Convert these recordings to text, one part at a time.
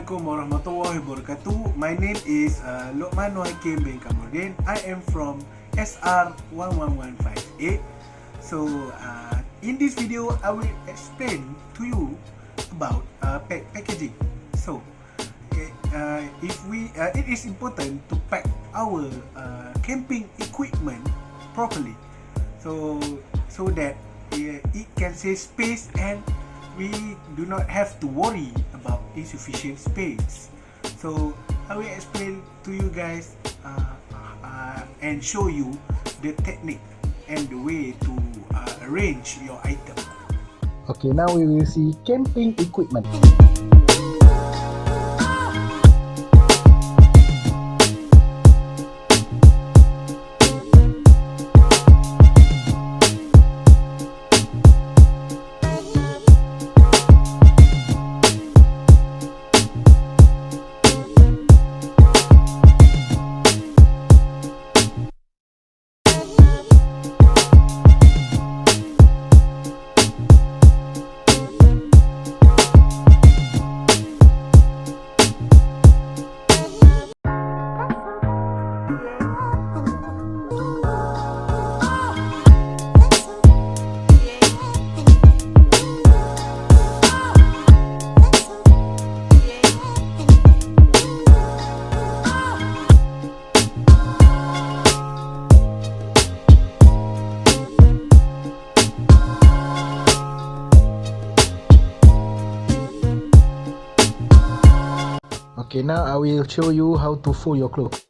Assalamualaikum warahmatullahi wabarakatuh. My name is HAQEEM bin KAMARUDIN. I am from SR11158. So in this video I will explain to you about packaging. So it is important to pack our camping equipment properly, so that it can save space and we do not have to worry about insufficient space. So I will explain to you guys and show you the technique and the way to arrange your item. Okay, now we will see camping equipment. Okay, now I will show you how to fold your clothes.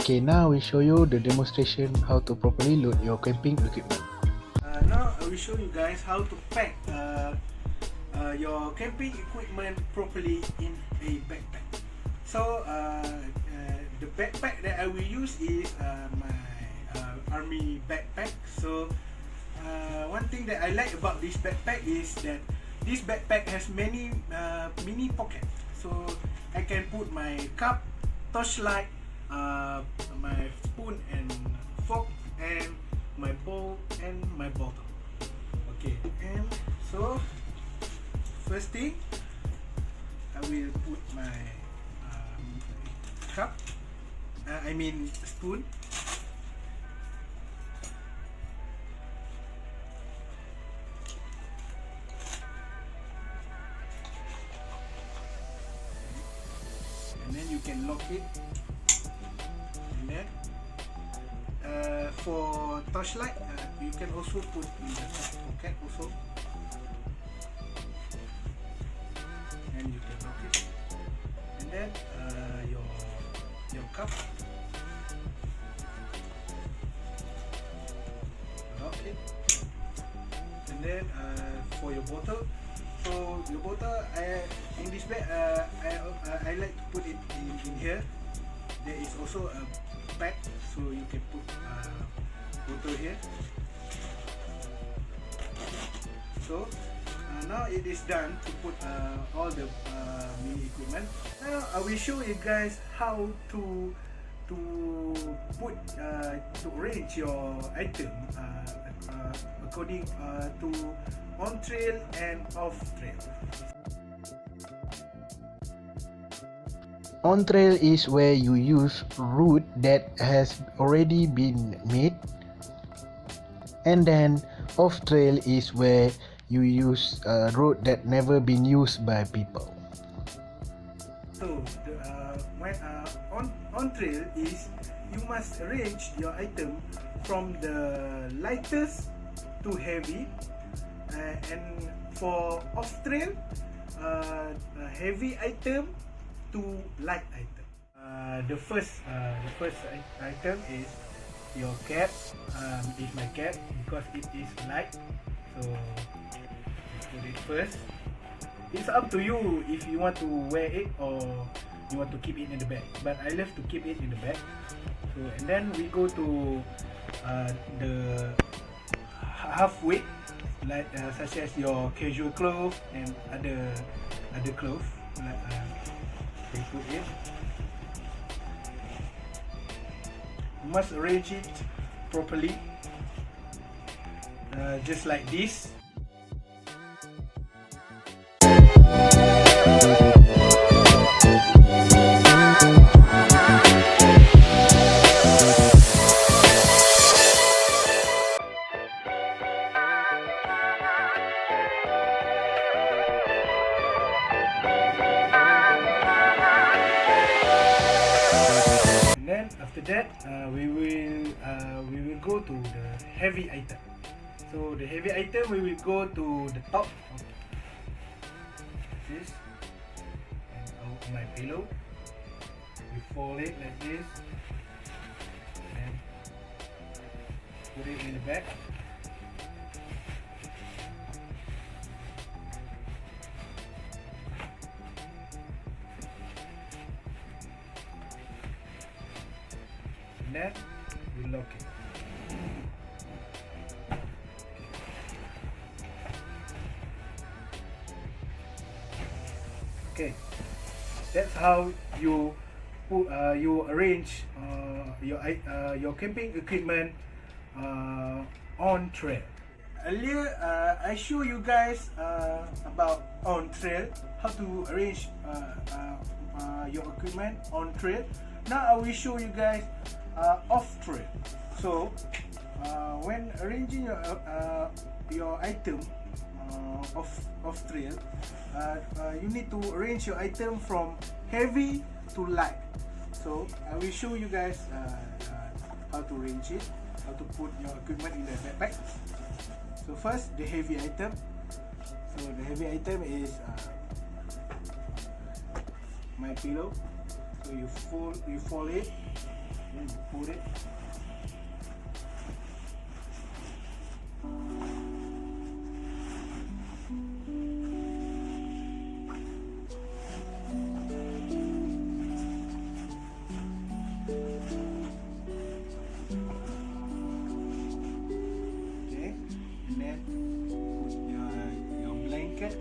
Okay, now we show you the demonstration how to properly load your camping equipment. Now I will show you guys how to pack your camping equipment properly in a backpack. So the backpack that I will use is my army backpack. So one thing that I like about this backpack is that this backpack has many mini pockets. So I can put my cup, torchlight, my spoon and fork, and my bowl and my bottle. Okay, and so first thing I will put my cup, spoon. And then you can lock it. And then for torchlight, you can also put in the pocket also, and you can lock it. And then your cup, lock it. And then for your bottle, so your bottle, in this bag, I like to put it in here. There is also a pack, so you can put bottle here. So now it is done to put all the mini equipment. Now I will show you guys how to put to arrange your item according to on trail and off trail. On trail is where you use route that has already been made, and then off trail is where you use a road that never been used by people. So when on trail is you must arrange your item from the lightest to heavy, and for off trail, heavy item to light item. The first item is your cap. Is my cap because it is light, so put it first. It's up to you if you want to wear it or you want to keep it in the bag, but I love to keep it in the bag. So and then we go to the half weight, like such as your casual clothes and other clothes, like they put it. You must arrange it properly, just like this. After that, we will go to the heavy item. So the heavy item, we will go to the top of this, and out my pillow. We fold it like this, and put it in the back. Then we lock it. Okay, that's how you put, you arrange your camping equipment on trail. Earlier, I show you guys about on trail, how to arrange your equipment on trail. Now I will show you guys off trail. So when arranging your item off trail, you need to arrange your item from heavy to light. So I will show you guys how to arrange it, how to put your equipment in the backpack. So first, the heavy item. So the heavy item is my pillow. So you fold it, then you put it. Okay, and then put your blanket.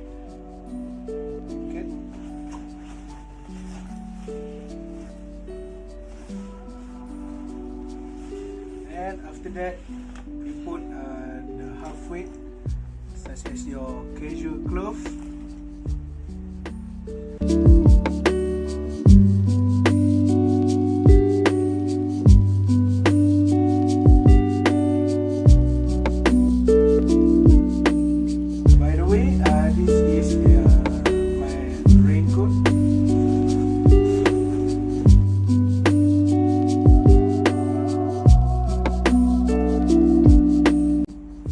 And after that, you put the half weight, such as your casual clothes. By the way, this is my raincoat.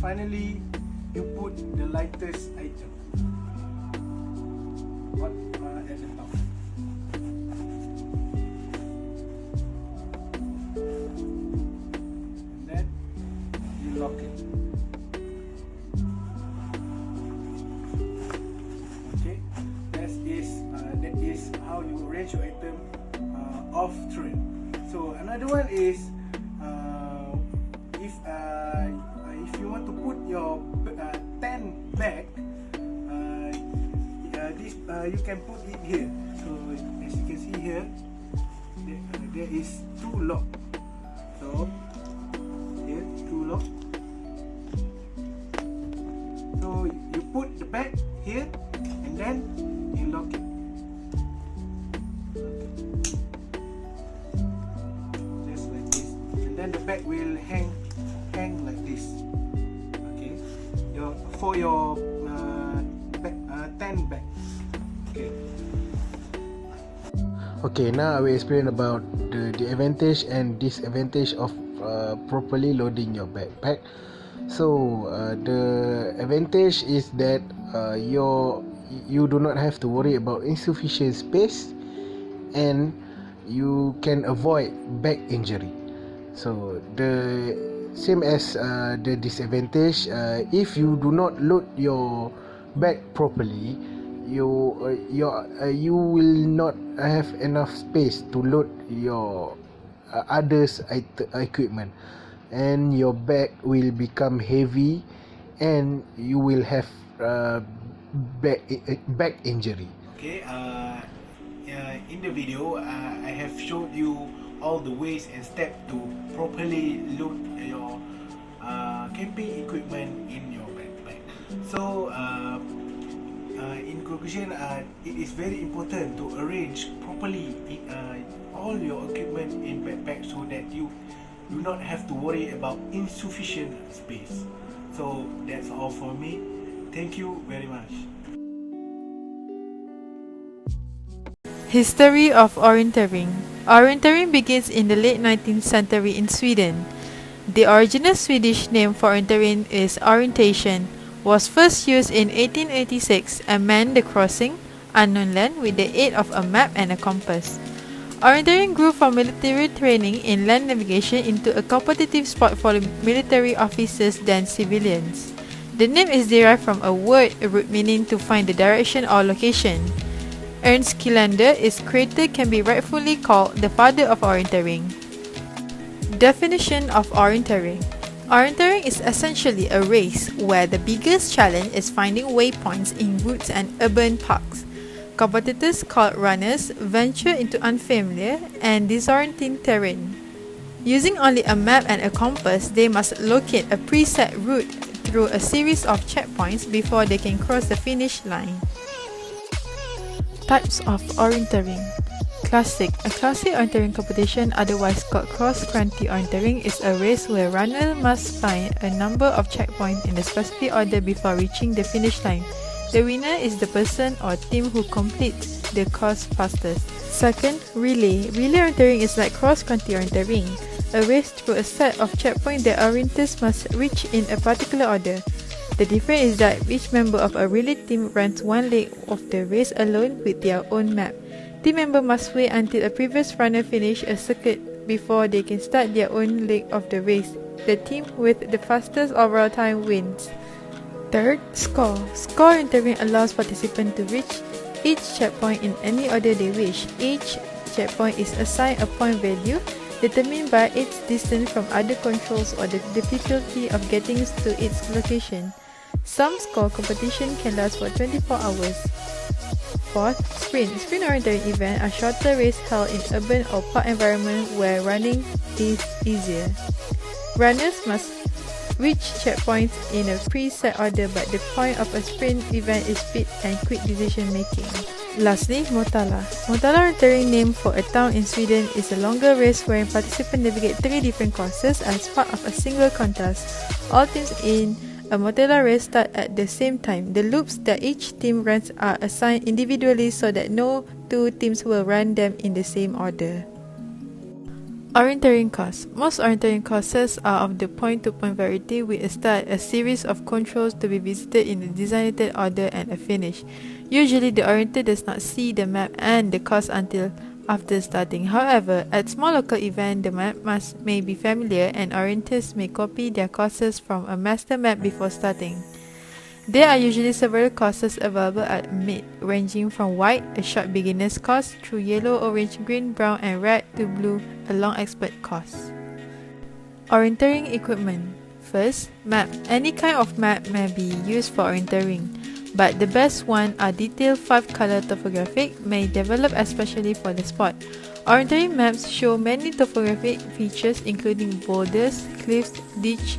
Finally, you put the lightest item at the top. And then you lock it. Okay, that is how you arrange your item off trail. So another one is if you want to put your tent back, you can put it here. So as you can see here, there is 2 lock. So here 2 lock. So you put the bag here and then you lock it. Just like this, and then the bag will hang like this. Okay, for your tent bag. Okay. Okay, now I will explain about the advantage and disadvantage of properly loading your backpack. So the advantage is that you do not have to worry about insufficient space, and you can avoid back injury. So the same as the disadvantage, if you do not load your bag properly, you will not have enough space to load your others equipment, and your bag will become heavy and you will have back injury. Okay, in the video, I have showed you all the ways and steps to properly load your camping equipment in your backpack. So, in conclusion, it is very important to arrange properly all your equipment in backpack so that you do not have to worry about insufficient space. So that's all for me. Thank you very much. History of orienteering. Orienteering begins in the late 19th century in Sweden. The original Swedish name for orienteering is orientation, was first used in 1886 and meant the crossing unknown land with the aid of a map and a compass. Orienteering grew from military training in land navigation into a competitive sport for military officers than civilians. The name is derived from a word root meaning to find the direction or location. Ernst Kilander, its creator, can be rightfully called the father of orienteering. Definition of orienteering. Orienteering is essentially a race where the biggest challenge is finding waypoints in woods and urban parks. Competitors, called runners, venture into unfamiliar and disorienting terrain. Using only a map and a compass, they must locate a preset route through a series of checkpoints before they can cross the finish line. Types of orienteering. Classic. A classic orienteering competition, otherwise called cross-country orienteering, is a race where runners must find a number of checkpoints in a specific order before reaching the finish line. The winner is the person or team who completes the course fastest. Second, relay. Relay orienteering is like cross-country orienteering, a race through a set of checkpoints that orienters must reach in a particular order. The difference is that each member of a relay team runs one leg of the race alone with their own map. Team member must wait until a previous runner finishes a circuit before they can start their own leg of the race. The team with the fastest overall time wins. Third, score. Score orienteering allows participants to reach each checkpoint in any order they wish. Each checkpoint is assigned a point value determined by its distance from other controls or the difficulty of getting to its location. Some score competition can last for 24 hours. Fourth, sprint. Sprint orienteering events are shorter races held in urban or park environment where running is easier. Runners must reach checkpoints in a preset order, but the point of a sprint event is speed and quick decision making. Lastly, Motala. Motala orienteering, named for a town in Sweden, is a longer race wherein participants navigate 3 different courses as part of a single contest. All teams in a Motala race start at the same time. The loops that each team runs are assigned individually so that no 2 teams will run them in the same order. Orienteering course. Most orienteering courses are of the point-to-point variety with a start, a series of controls to be visited in a designated order, and a finish. Usually, the orienter does not see the map and the course until after starting. However, at small local events, the map may be familiar and orienters may copy their courses from a master map before starting. There are usually several courses available at mid, ranging from white, a short beginner's course, through yellow, orange, green, brown, and red to blue, a long expert course. Orienteering equipment. First, map. Any kind of map may be used for orienteering. but the best one are detailed 5-color topographic, may develop especially for the spot. Orienteering maps show many topographic features including boulders, cliffs, ditch,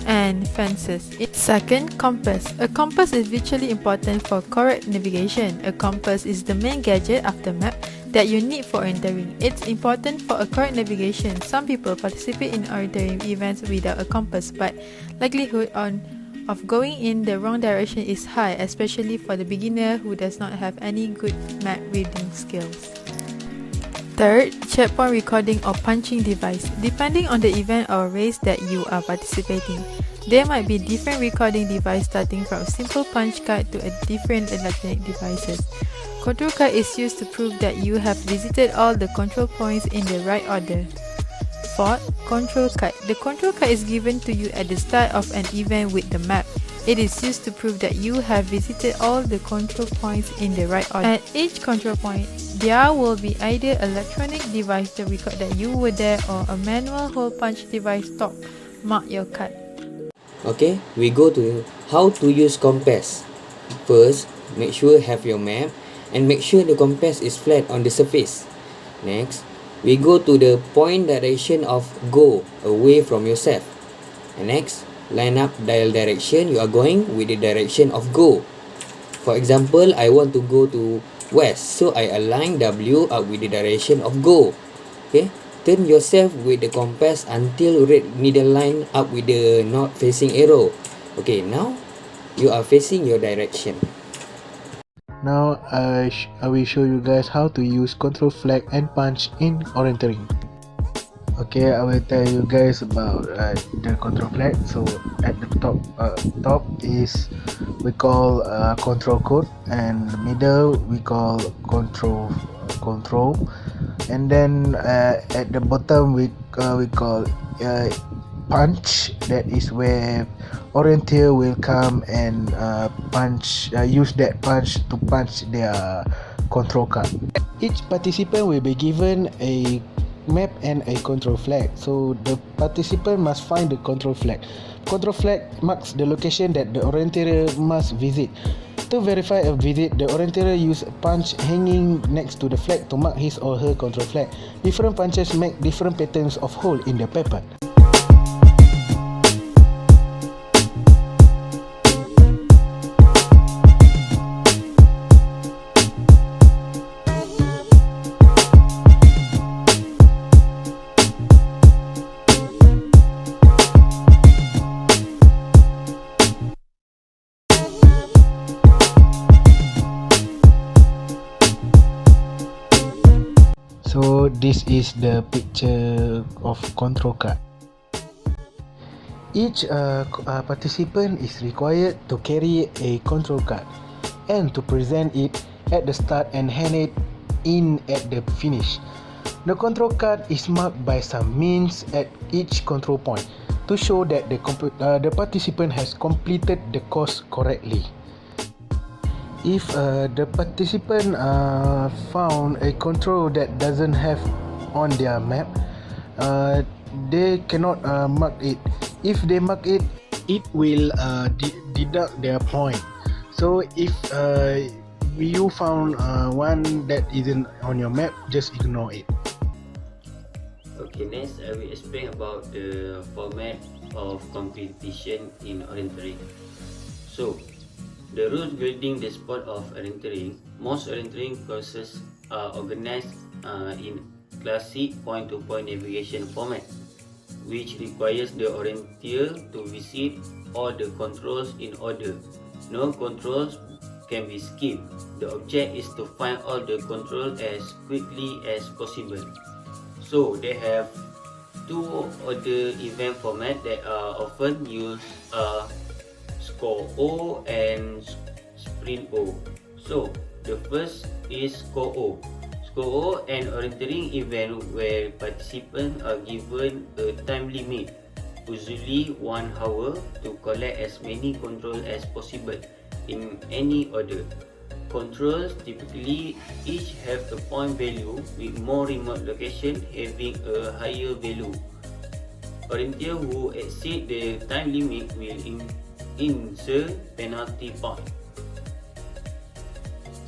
and fences. Second, compass. A compass is virtually important for correct navigation. A compass is the main gadget after map that you need for orienteering. It's important for a correct navigation. Some people participate in orienteering events without a compass, but likelihood of going in the wrong direction is high, especially for the beginner who does not have any good map reading skills. Third, checkpoint recording or punching device. Depending on the event or race that you are participating, there might be different recording device starting from simple punch card to a different electronic devices. Control card is used to prove that you have visited all the control points in the right order. Fourth, control card. The control card is given to you at the start of an event with the map. It is used to prove that you have visited all the control points in the right order. At each control point, there will be either electronic device to record that you were there or a manual hole punch device to mark your card. Okay, we go to how to use compass. First, make sure have your map and make sure the compass is flat on the surface. Next, we go to the point direction of go away from yourself. And next, line up dial direction you are going with the direction of go. For example, I want to go to west, so I align W up with the direction of go. Okay, turn yourself with the compass until red middle line up with the north facing arrow. Okay, now you are facing your direction. Now I will show you guys how to use control flag and punch in orienteering. Okay, I will tell you guys about the control flag. So at the top is we call control code, and the middle we call control, and then at the bottom we call punch. That is where orienteer will come and use that punch to punch their control card. Each participant will be given a map and a control flag, so the participant must find the control flag. Control flag marks the location that the orienteer must visit. To verify a visit, the orienteer use a punch hanging next to the flag to mark his or her control flag. Different punches make different patterns of hole in the paper. So this is the picture of control card. Each participant is required to carry a control card and to present it at the start and hand it in at the finish. The control card is marked by some means at each control point to show that the participant has completed the course correctly. If the participant found a control that doesn't have on their map, they cannot mark it. If they mark it, it will deduct their point. So if you found one that isn't on your map, just ignore it. Okay, next I will explain about the format of competition in orienteering. So, the rules guiding the sport of orienteering. Most orienteering courses are organized in classic point-to-point navigation format, which requires the orienteer to visit all the controls in order. No controls can be skipped. The object is to find all the controls as quickly as possible. So they have two other event format that are often used, Score O and Sprint O. So the first is Score O. Score O, an orienteering event where participants are given a time limit, usually 1 hour, to collect as many controls as possible in any order. Controls typically each have a point value, with more remote location having a higher value. Orienteer who exceed the time limit will insert penalty point.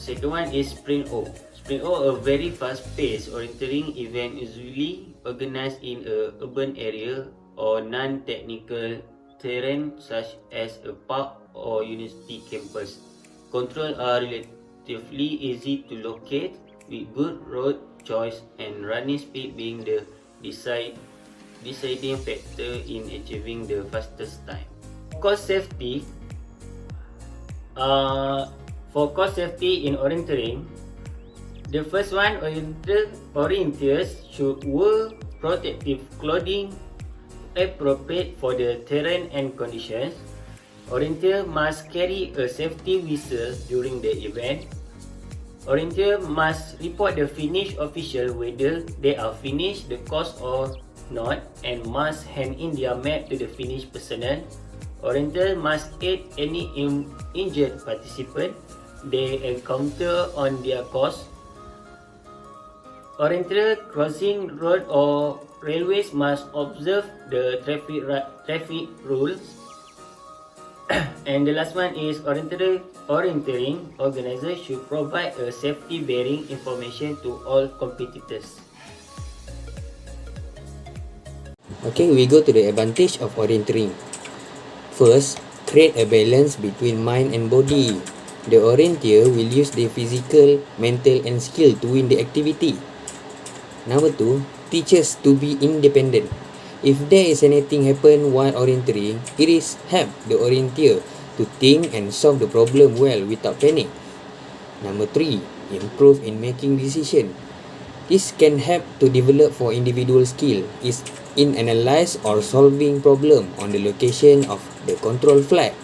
Second one is Sprint O. Sprint O, a very fast-paced orienteering event usually organized in a urban area or non-technical terrain such as a park or university campus. Controls are relatively easy to locate with good road choice and running speed being the deciding factor in achieving the fastest time. Cost safety. For cost safety in orienteering, the first one, orienters should wear protective clothing appropriate for the terrain and conditions. Orienter must carry a safety whistle during the event. Orienter must report the finished official whether they are finished the course or not and must hand in their map to the finished personnel. Orienter must aid any injured participant they encounter on their course. Orienter crossing road or railways must observe the traffic rules. And the last one is orienteering organizers should provide a safety bearing information to all competitors. Okay, we go to the advantage of orienteering. First, create a balance between mind and body. The orienter will use their physical, mental and skill to win the activity. Number 2, teach us to be independent. If there is anything happen while orienteering, it is help the orienter to think and solve the problem well without panic. Number 3, improve in making decision. This can help to develop for individual skill is in analyze or solving problem on the location of the control flag.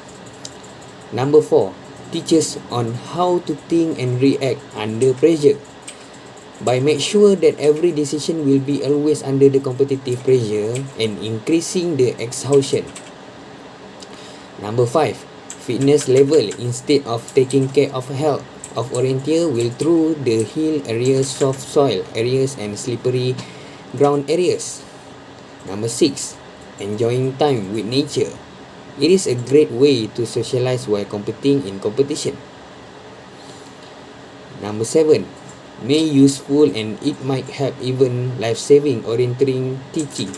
Number 4, teaches on how to think and react under pressure. By make sure that every decision will be always under the competitive pressure and increasing the exhaustion. Number 5, fitness level instead of taking care of health of orienter will through the hill areas, soft soil areas and slippery ground areas. Number 6, enjoying time with nature. It is a great way to socialize while competing in competition. Number 7, may useful and it might help even life-saving orienteering teaching.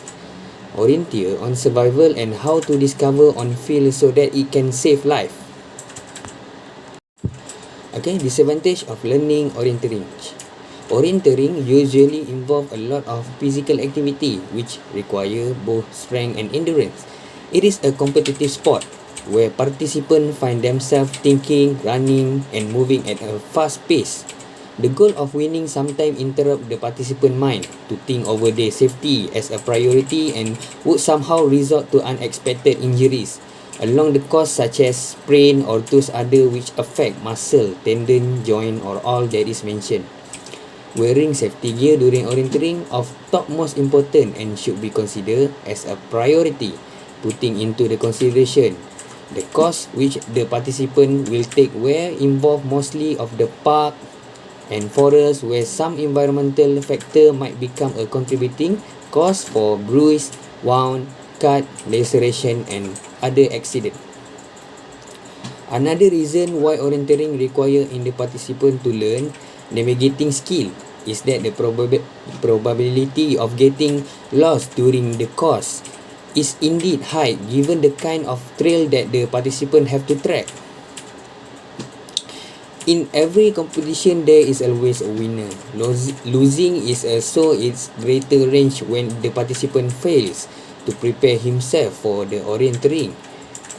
Orienter on survival and how to discover on field so that it can save life. Okay, disadvantage of learning orienteering. Orienteering usually involve a lot of physical activity which require both strength and endurance. It is a competitive sport where participants find themselves thinking, running and moving at a fast pace. The goal of winning sometimes interrupt the participant mind to think over their safety as a priority and would somehow result to unexpected injuries along the course such as sprain or those other which affect muscle, tendon, joint or all that is mentioned. Wearing safety gear during orienteering of topmost important and should be considered as a priority, putting into the consideration the course which the participant will take where involve mostly of the park and forest where some environmental factor might become a contributing cause for bruise, wound, cut, laceration and other accident. Another reason why orienteering require in the participant to learn navigating skill is that the probability of getting lost during the course is indeed high given the kind of trail that the participant have to track. In every competition there is always a winner. Losing is also its greater range when the participant fails to prepare himself for the orienteering.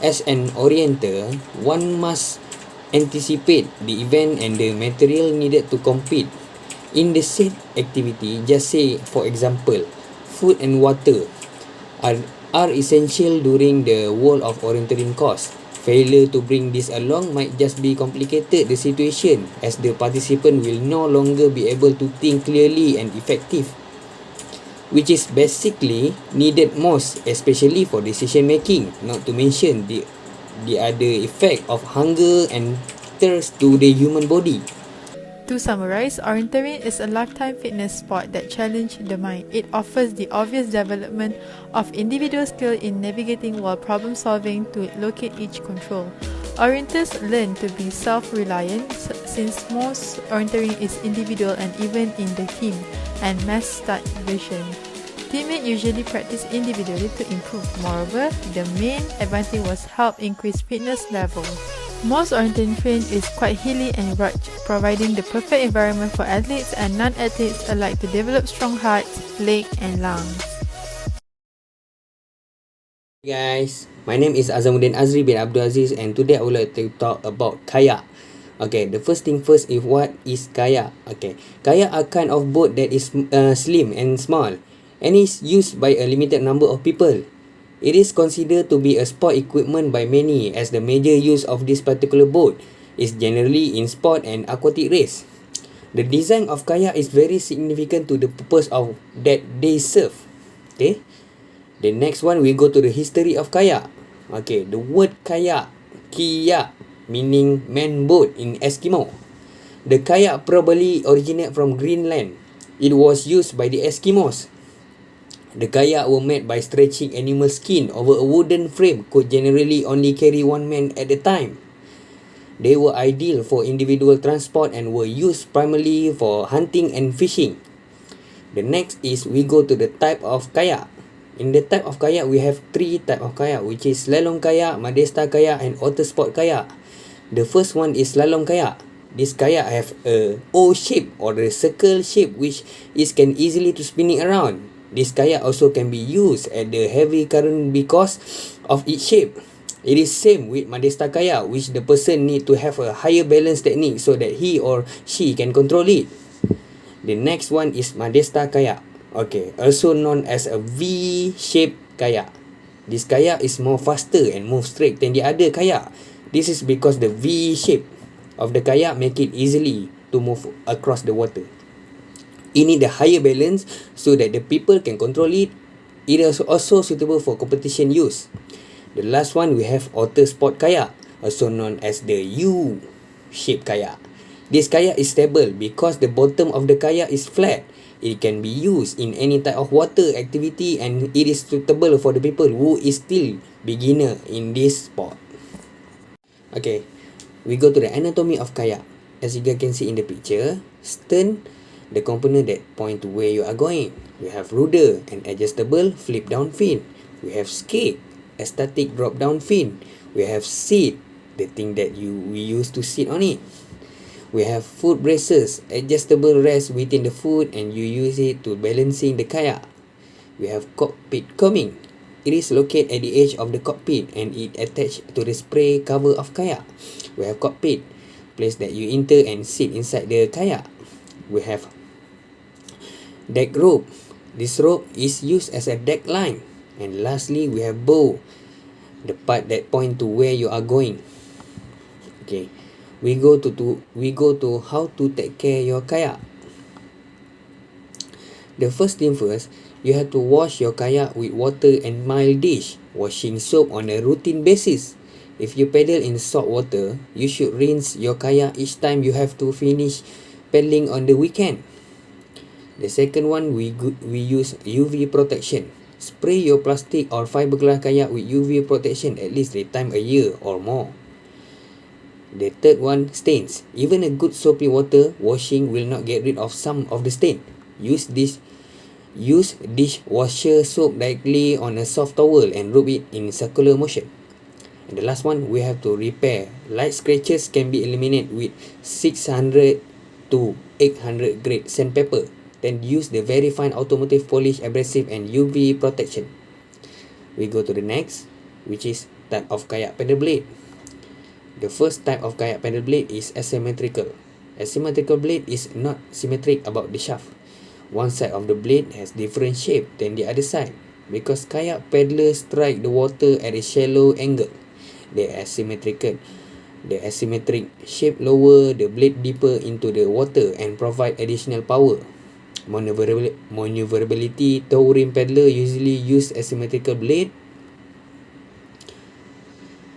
As an orienter, one must anticipate the event and the material needed to compete in the said activity. Just say for example, food and water are essential during the whole of orienteering course. Failure to bring this along might just be complicated the situation as the participant will no longer be able to think clearly and effective, which is basically needed most, especially for decision making, not to mention the other effect of hunger and thirst to the human body. To summarize, orienteering is a lifetime fitness sport that challenges the mind. It offers the obvious development of individual skill in navigating while problem solving to locate each control. Orienters learn to be self-reliant since most orienteering is individual and even in the team and mass start version. Teammates usually practice individually to improve. Moreover, the main advantage was help increase fitness level. Most orienteering terrain is quite hilly and rugged, providing the perfect environment for athletes and non-athletes alike to develop strong hearts, legs and lungs. Hey guys, my name is Azamuddin Azri bin ABDULLAH and today I would like to talk about kayak. Okay, the first thing first is what is kayak? Okay, kayak are kind of boat that is slim and small and is used by a limited number of people. It is considered to be a sport equipment by many as the major use of this particular boat is generally in sport and aquatic race. The design of kayak is very significant to the purpose of that they serve. Okay. The next one we go to the history of kayak. Okay, the word kayak, kiyak, meaning man boat in Eskimo. The kayak probably originate from Greenland. It was used by the Eskimos. The kayak were made by stretching animal skin over a wooden frame could generally only carry one man at a time. They were ideal for individual transport and were used primarily for hunting and fishing. The next is we go to the type of kayak. In the type of kayak, we have three type of kayak, which is slalom kayak, Madesta kayak, and otter sport kayak. The first one is slalom kayak. This kayak have a O shape or a circle shape, which is can easily to spinning around. This kayak also can be used at the heavy current because of its shape. It is same with Madesta kayak, which the person need to have a higher balance technique so that he or she can control it. The next one is Madesta kayak. Okay, also known as a V-shaped kayak. This kayak is more faster and move straight than the other kayak. This is because the V shape of the kayak make it easily to move across the water. It need a higher balance so that the people can control it. It is also suitable for competition use. The last one we have otter sport kayak, also known as the U-shaped kayak. This kayak is stable because the bottom of the kayak is flat. It can be used in any type of water activity and it is suitable for the people who is still beginner in this sport. Okay, we go to the anatomy of kayak. As you guys can see in the picture, stern, the component that point to where you are going. We have rudder, an adjustable flip down fin. We have skate, a static drop down fin. We have seat, the thing that we use to sit on it. We have foot braces, adjustable rest within the foot and you use it to balancing the kayak. We have cockpit combing. It is located at the edge of the cockpit and it attached to the spray cover of kayak. We have cockpit, place that you enter and sit inside the kayak. We have deck rope. This rope is used as a deck line. And lastly, we have bow, the part that point to where you are going. Okay. We go to how to take care your kayak. The first thing first, you have to wash your kayak with water and mild dish, washing soap on a routine basis. If you paddle in salt water, you should rinse your kayak each time you have to finish paddling on the weekend. The second one, we use UV protection. Spray your plastic or fiberglass kayak with UV protection at least 3 times a year or more. The third one, stains. Even a good soapy water washing will not get rid of some of the stain. Use dishwasher soap directly on a soft towel and rub it in circular motion. And the last one, we have to repair. Light scratches can be eliminated with 600 to 800 grade sandpaper. Then use the very fine automotive polish, abrasive and UV protection. We go to the next, which is type of kayak paddle blade. The first type of kayak paddle blade is asymmetrical. Asymmetrical blade is not symmetric about the shaft. One side of the blade has different shape than the other side because kayak paddlers strike the water at a shallow angle. The asymmetric shape lower the blade deeper into the water and provide additional power. Maneuverability, touring paddler usually use asymmetrical blade.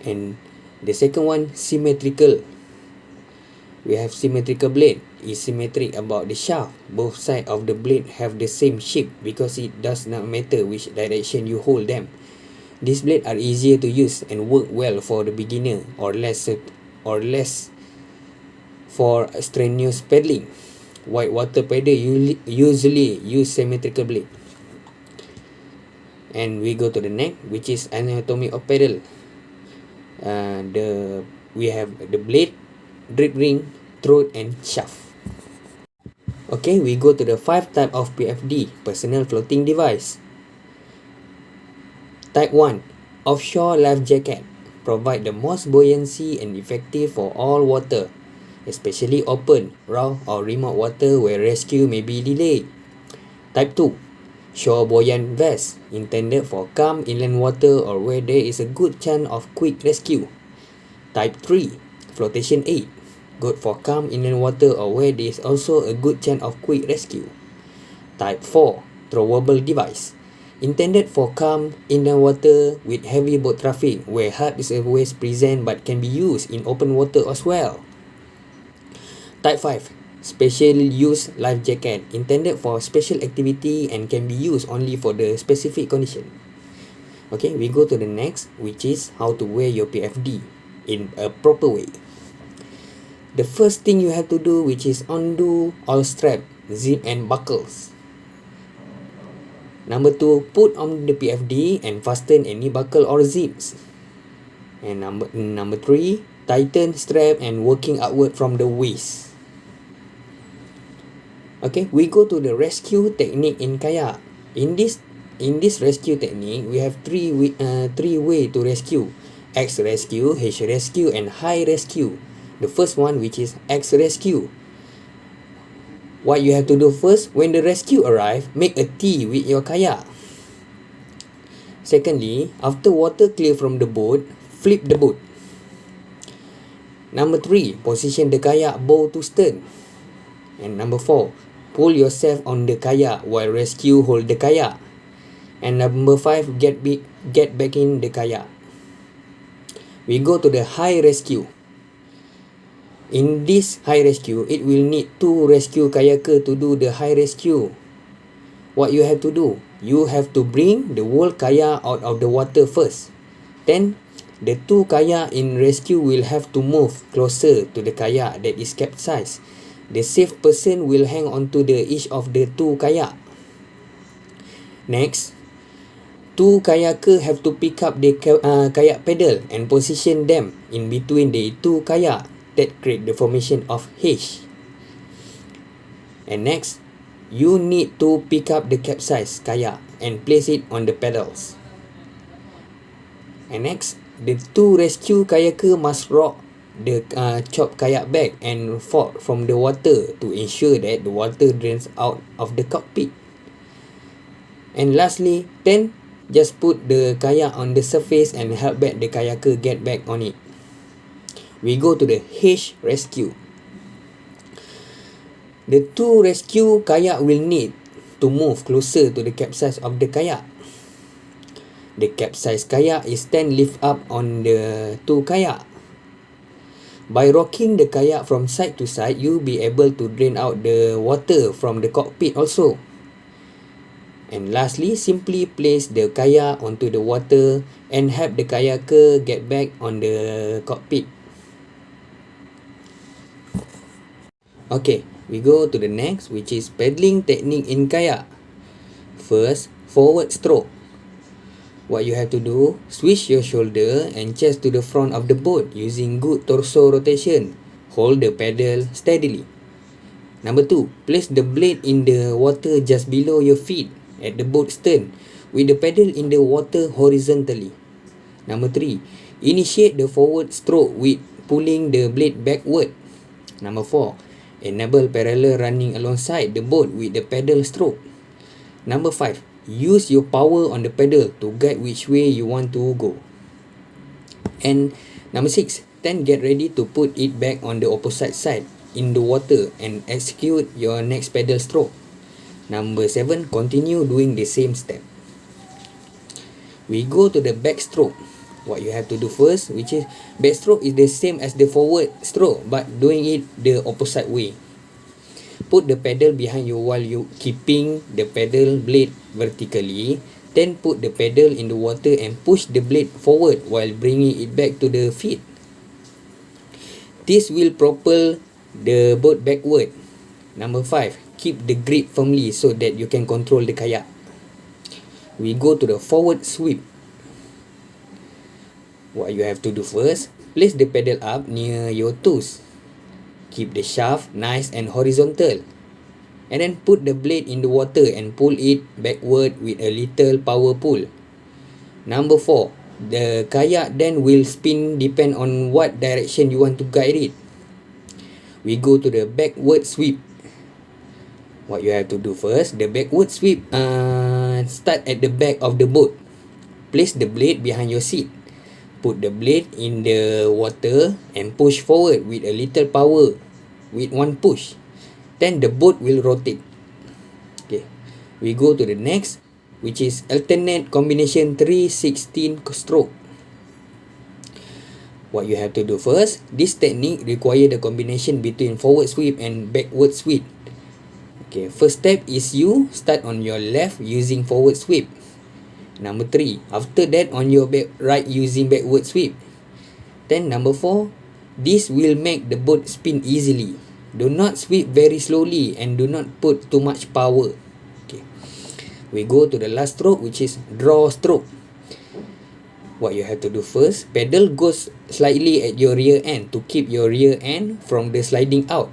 And the second one, symmetrical. We have symmetrical blade. Is symmetric about the shaft. Both sides of the blade have the same shape because it does not matter which direction you hold them. These blades are easier to use and work well for the beginner or less for strenuous paddling. Whitewater paddle usually use symmetrical blade. And we go to the next, which is anatomy of paddle. We have the blade, drip ring, throat, and shaft. Okay, we go to the 5 type of PFD, personal floating device. Type 1, offshore life jacket, provide the most buoyancy and effective for all water, especially open, raw or remote water where rescue may be delayed. Type 2, shore buoyant vest, intended for calm inland water or where there is a good chance of quick rescue. Type 3, flotation aid, good for calm inland water or where there is also a good chance of quick rescue. Type 4, throwable device, intended for calm inland water with heavy boat traffic where HARP is always present but can be used in open water as well. Type 5, special use life jacket, intended for special activity and can be used only for the specific condition. Okay, we go to the next, which is how to wear your PFD in a proper way. The first thing you have to do, which is undo all strap, zip and buckles. Number 2, put on the PFD and fasten any buckle or zips. And number 3, tighten strap and working outward from the waist. Okay, we go to the rescue technique in kayak. In this rescue technique, we have three way to rescue: X rescue, H rescue, and high rescue. The first one, which is X rescue. What you have to do first, when the rescue arrive, make a T with your kayak. Secondly, after water clear from the boat, flip the boat. Number 3, position the kayak bow to stern. And number 4, pull yourself on the kayak while rescue hold the kayak. And number 5, get back in the kayak. We go to the high rescue. In this high rescue, it will need 2 rescue kayaker to do the high rescue. What you have to do? You have to bring the whole kayak out of the water first. Then, the 2 kayak in rescue will have to move closer to the kayak that is capsized. The safe person will hang on to each of the 2 kayak. Next, 2 kayaker have to pick up the kayak pedal and position them in between the 2 kayak that create the formation of H. And next, you need to pick up the capsized kayak and place it on the pedals. And next, the 2 rescue kayaker must rock the chopped kayak back and forth from the water to ensure that the water drains out of the cockpit. And lastly, 10, just put the kayak on the surface and help back the kayaker get back on it. We go to the H rescue. The 2 rescue kayak will need to move closer to the capsize of the kayak. The capsized kayak is then lift up on the 2 kayak. By rocking the kayak from side to side, you'll be able to drain out the water from the cockpit also. And lastly, simply place the kayak onto the water and help the kayaker get back on the cockpit. Okay, we go to the next, which is paddling technique in kayak. First, forward stroke. What you have to do, switch your shoulder and chest to the front of the boat using good torso rotation. Hold the paddle steadily. Number 2, place the blade in the water just below your feet at the boat stern with the paddle in the water horizontally. Number 3, initiate the forward stroke with pulling the blade backward. Number 4, enable parallel running alongside the boat with the paddle stroke. Number 5, use your power on the paddle to guide which way you want to go. And number 6, then get ready to put it back on the opposite side in the water and execute your next paddle stroke. Number 7, continue doing the same step. We go to the backstroke. What you have to do first, which is backstroke, is the same as the forward stroke but doing it the opposite way. Put the paddle behind you while you keeping the paddle blade vertically. Then put the pedal in the water and push the blade forward while bringing it back to the feet. This will propel the boat backward. Number 5, keep the grip firmly so that you can control the kayak. We go to the forward sweep. What you have to do first, place the pedal up near your toes. Keep the shaft nice and horizontal. And then put the blade in the water and pull it backward with a little power pull. Number 4, the kayak then will spin depend on what direction you want to guide it. We go to the backward sweep. What you have to do first, the backward sweep start at the back of the boat. Place the blade behind your seat. Put the blade in the water and push forward with a little power with one push. Then the boat will rotate. Okay, we go to the next, which is alternate combination 3/16 stroke. What you have to do first, this technique require the combination between forward sweep and backward sweep. Okay, first step is you start on your left using forward sweep. Number 3, after that on your right using backward sweep. Then number 4, this will make the boat spin easily. Do not sweep very slowly and do not put too much power. Okay, we go to the last stroke, which is draw stroke. What you have to do first, pedal goes slightly at your rear end to keep your rear end from the sliding out.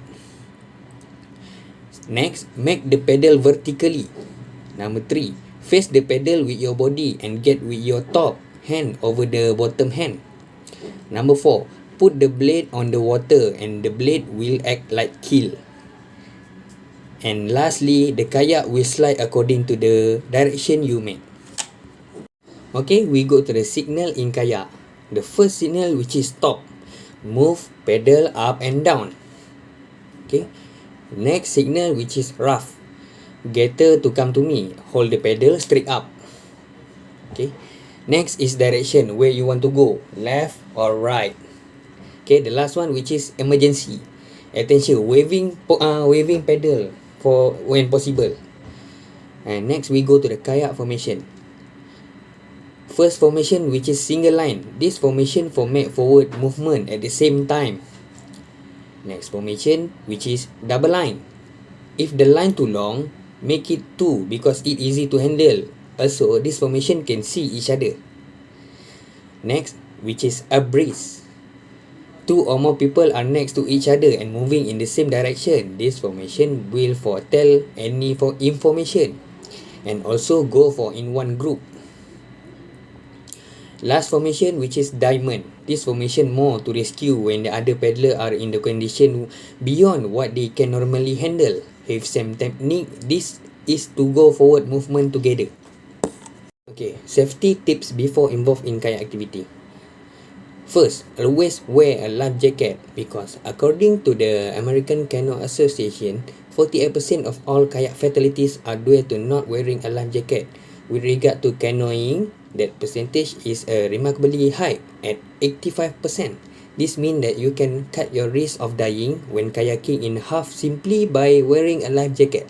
Next, make the pedal vertically. Number 3, face the pedal with your body and get with your top hand over the bottom hand. Number 4, put the blade on the water and the blade will act like keel. And lastly, the kayak will slide according to the direction you make. Okay, we go to the signal in kayak. The first signal, which is stop. Move pedal up and down. Okay. Next signal, which is rough. Get her to come to me. Hold the pedal straight up. Okay. Next is direction, where you want to go, left or right. Okay, the last one, which is emergency. Attention, waving pedal for when possible. And next we go to the kayak formation. First formation, which is single line. This formation format forward movement at the same time. Next formation, which is double line. If the line too long, make it 2 because it easy to handle. Also, this formation can see each other. Next, which is abreast. 2 or more people are next to each other and moving in the same direction. This formation will foretell any information and also go for in one group. Last formation, which is diamond. This formation more to rescue when the other paddler are in the condition beyond what they can normally handle. With same technique, this is to go forward movement together. Okay, safety tips before involved in kayak activity. First, always wear a life jacket because according to the American Canoe Association, 48% of all kayak fatalities are due to not wearing a life jacket. With regard to canoeing, that percentage is remarkably high at 85%. This means that you can cut your risk of dying when kayaking in half simply by wearing a life jacket.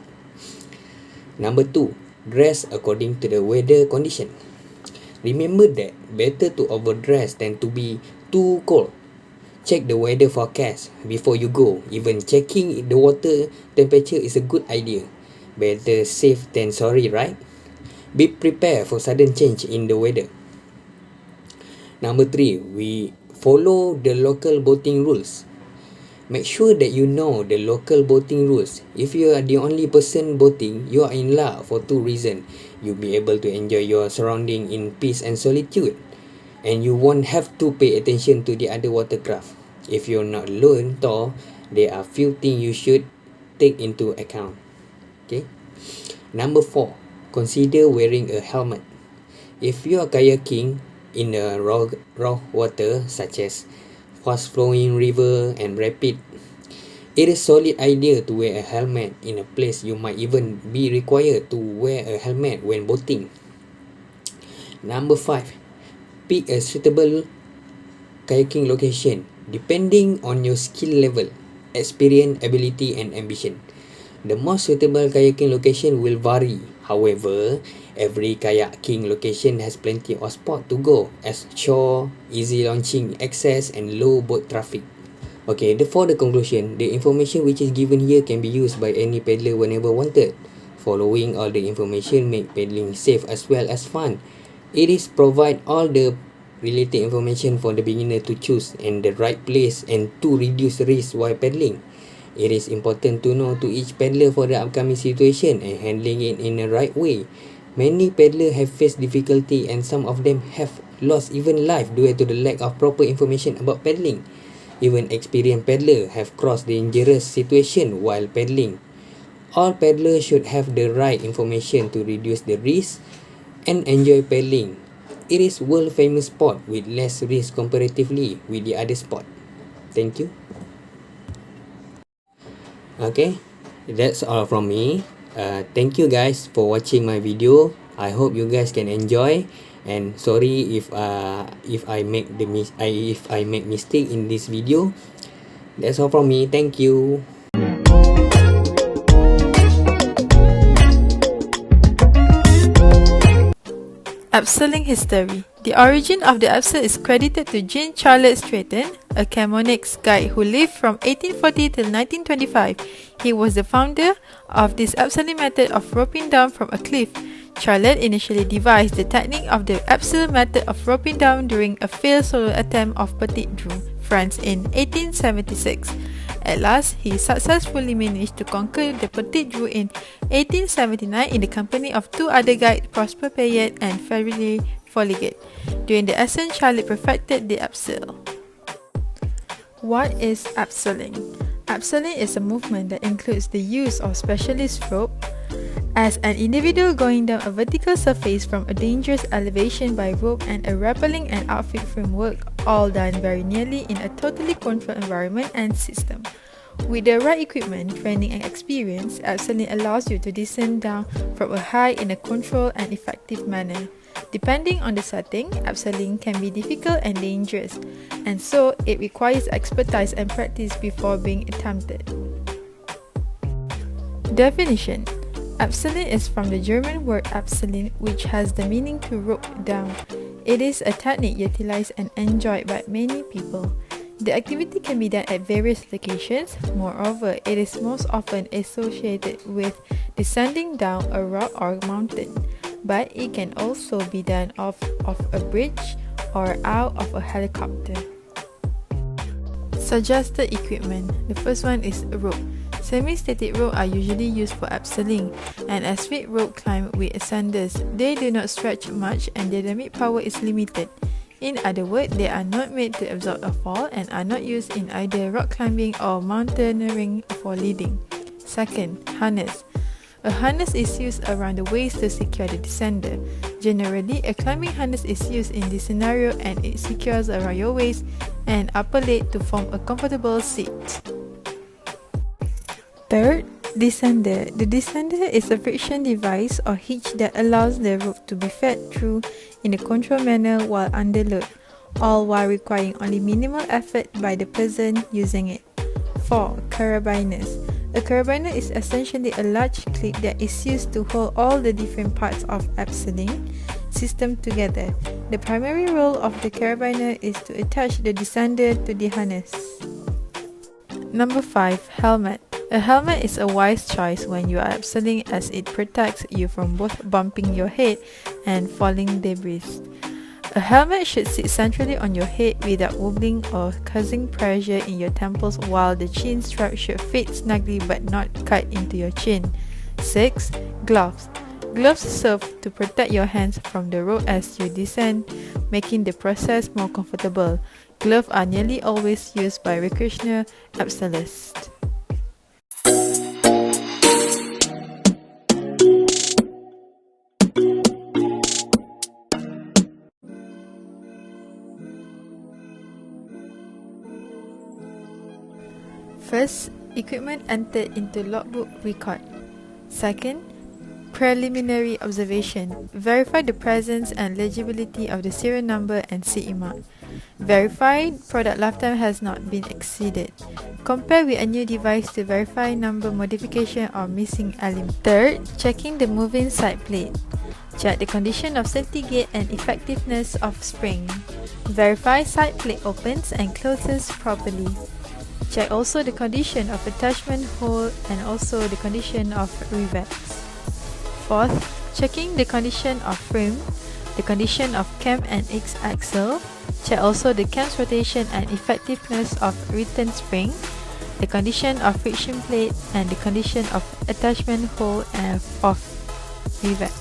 Number 2, dress according to the weather condition. Remember that better to overdress than to be too cold. Check the weather forecast before you go. Even checking the water temperature is a good idea. Better safe than sorry, right? Be prepared for sudden change in the weather. Number 3, we follow the local boating rules. Make sure that you know the local boating rules. If you are the only person boating, you are in luck for 2 reasons. You'll be able to enjoy your surrounding in peace and solitude. And you won't have to pay attention to the other watercraft. If you're not alone, though, there are few things you should take into account. Okay. Number 4, consider wearing a helmet. If you are kayaking in a raw water such as fast flowing river and rapid, it is solid idea to wear a helmet in a place you might even be required to wear a helmet when boating. Number 5, pick a suitable kayaking location depending on your skill level, experience, ability and ambition. The most suitable kayaking location will vary. However, every kayaking location has plenty of spot to go as shore, easy launching access and low boat traffic. Okay, for the conclusion, the information which is given here can be used by any paddler whenever wanted. Following all the information make paddling safe as well as fun. It is provide all the related information for the beginner to choose and the right place and to reduce risk while paddling. It is important to know to each paddler for the upcoming situation and handling it in the right way. Many paddlers have faced difficulty and some of them have lost even life due to the lack of proper information about paddling. Even experienced paddlers have crossed dangerous situation while paddling. All paddlers should have the right information to reduce the risk and enjoy paddling. It is world famous sport with less risk comparatively with the other sport. Thank you. Okay, that's all from me. Thank you guys for watching my video. I hope you guys can enjoy. And sorry if I make mistake in this video. That's all from me. Thank you. Abseiling history. The origin of the abseil is credited to Jean Charles Stratton, a Camonix guide who lived from 1840 till 1925. He was the founder of this abseiling method of roping down from a cliff. Charlotte initially devised the technique of the abseil method of roping down during a failed solo attempt of Petit Dreux, France in 1876. At last, he successfully managed to conquer the Petit Dreux in 1879 in the company of two other guides, Prosper Payet and Frédéric Folliget. During the ascent, Charlotte perfected the abseil. What is abseiling? Abseiling is a movement that includes the use of specialist rope as an individual going down a vertical surface from a dangerous elevation by rope and a rappelling and outfit framework, all done very nearly in a totally controlled environment and system. With the right equipment, training and experience, abseiling allows you to descend down from a height in a controlled and effective manner. Depending on the setting, abseiling can be difficult and dangerous, and so it requires expertise and practice before being attempted. Definition: abseiling is from the German word abseilen, which has the meaning to rope down. It is a technique utilized and enjoyed by many people. The activity can be done at various locations. Moreover, it is most often associated with descending down a rock or mountain, but it can also be done off of a bridge or out of a helicopter. Suggested equipment. The first one is a rope. Semi-static rope are usually used for abseiling, and as with rope climb with ascenders, they do not stretch much and their dynamic power is limited. In other words, they are not made to absorb a fall and are not used in either rock climbing or mountaineering for leading. Second, harness. A harness is used around the waist to secure the descender. Generally, a climbing harness is used in this scenario and it secures around your waist and upper leg to form a comfortable seat. Third, descender. The descender is a friction device or hitch that allows the rope to be fed through in a controlled manner while under load, all while requiring only minimal effort by the person using it. 4. Carabiners. A carabiner is essentially a large clip that is used to hold all the different parts of abseiling system together. The primary role of the carabiner is to attach the descender to the harness. Number 5. Helmet. A helmet is a wise choice when you are abseiling as it protects you from both bumping your head and falling debris. A helmet should sit centrally on your head without wobbling or causing pressure in your temples, while the chin strap should fit snugly but not cut into your chin. 6. Gloves. Gloves serve to protect your hands from the rope as you descend, making the process more comfortable. Gloves are nearly always used by recreational abseilers. First, equipment entered into logbook record. Second, preliminary observation. Verify the presence and legibility of the serial number and CE mark. Verified product lifetime has not been exceeded. Compare with a new device to verify number modification or missing element. Third, checking the moving side plate. Check the condition of safety gate and effectiveness of spring. Verify side plate opens and closes properly. Check also the condition of attachment hole and also the condition of rivets. Fourth, checking the condition of frame, the condition of cam and X axle. Check also the cam's rotation and effectiveness of return spring, the condition of friction plate and the condition of attachment hole and of rivet.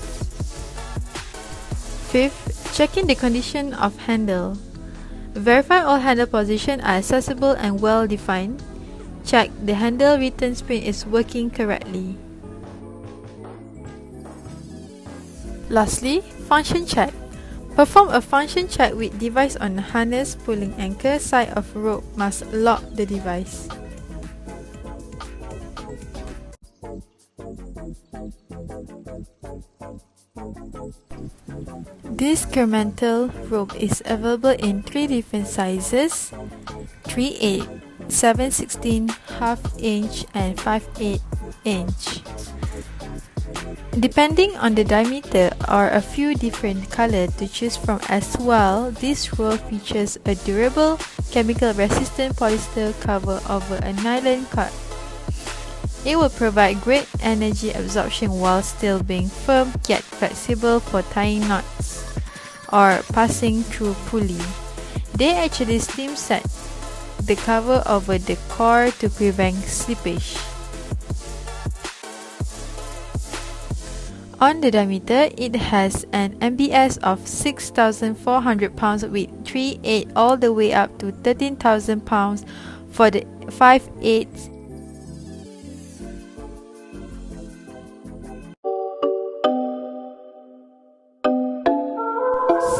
Fifth, checking the condition of handle. Verify all handle positions are accessible and well defined. Check the handle return spring is working correctly. Lastly, function check. Perform a function check with device on harness, pulling anchor, side of rope must lock the device. This incremental rope is available in 3 different sizes: 3/8, 7/16, ½ inch and 5/8 inch. Depending on the diameter or a few different colors to choose from as well, this rope features a durable, chemical-resistant polyester cover over a nylon cut. It will provide great energy absorption while still being firm yet flexible for tying knots or passing through pulley. They actually slim set the cover over the core to prevent slippage. On the diameter, it has an MBS of 6,400 pounds with 3/8 all the way up to 13,000 pounds for the 5/8.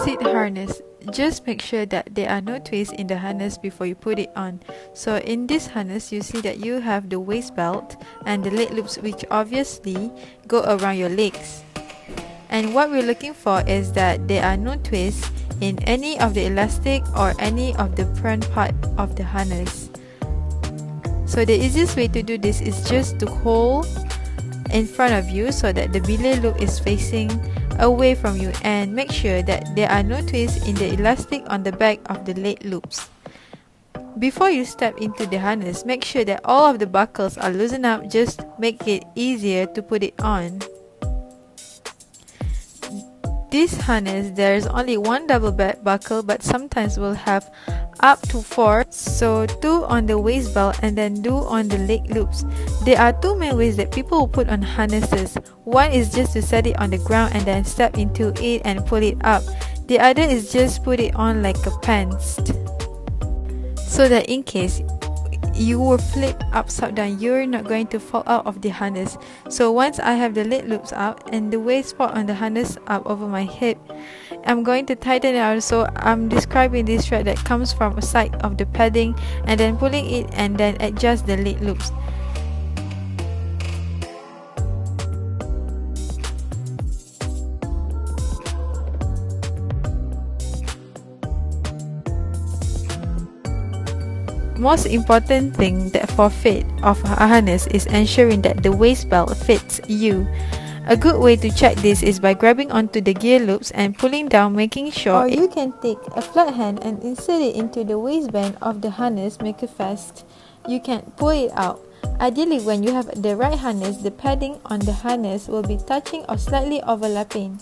Seat harness. Just make sure that there are no twists in the harness before you put it on. So in this harness, you see that you have the waist belt and the leg loops, which obviously go around your legs. And what we're looking for is that there are no twists in any of the elastic or any of the front part of the harness. So the easiest way to do this is just to hold in front of you so that the belay loop is facing away from you, and make sure that there are no twists in the elastic on the back of the leg loops. Before you step into the harness, make sure that all of the buckles are loosened up, just make it easier to put it on. This harness, there is only one double buckle, but sometimes will have up to 4, so 2 on the waist belt and then 2 on the leg loops. There are 2 main ways that people will put on harnesses. One is just to set it on the ground and then step into it and pull it up. The other is just put it on like a pants, so that in case you will flip upside down, you're not going to fall out of the harness. So once I have the leg loops up and the waist part on the harness up over my hip, I'm going to tighten it out. So I'm describing this thread that comes from a side of the padding and then pulling it and then adjust the leg loops. Most important thing that for fit of a harness is ensuring that the waist belt fits you. A good way to check this is by grabbing onto the gear loops and pulling down, making sure. Or you can take a flat hand and insert it into the waistband of the harness, make it fast. You can pull it out. Ideally, when you have the right harness, the padding on the harness will be touching or slightly overlapping.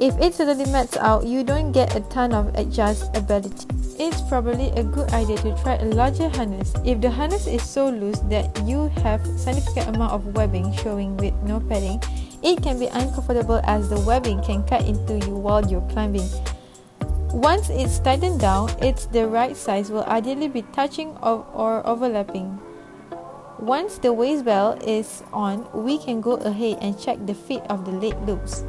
If it suddenly melts out, you don't get a ton of adjustability. It's probably a good idea to try a larger harness. If the harness is so loose that you have significant amount of webbing showing with no padding, it can be uncomfortable as the webbing can cut into you while you're climbing. Once it's tightened down, it's the right size, will ideally be touching or overlapping. Once the waist belt is on, we can go ahead and check the fit of the leg loops.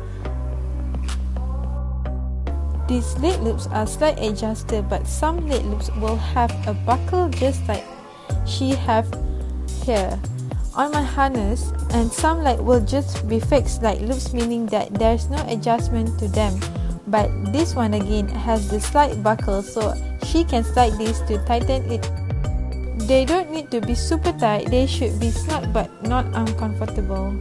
These leg loops are slightly adjusted, but some leg loops will have a buckle just like she have here on my harness, and some will just be fixed like loops, meaning that there's no adjustment to them. but this one again has the slight buckle, so she can slide this to tighten it. They don't need to be super tight, they should be snug but not uncomfortable.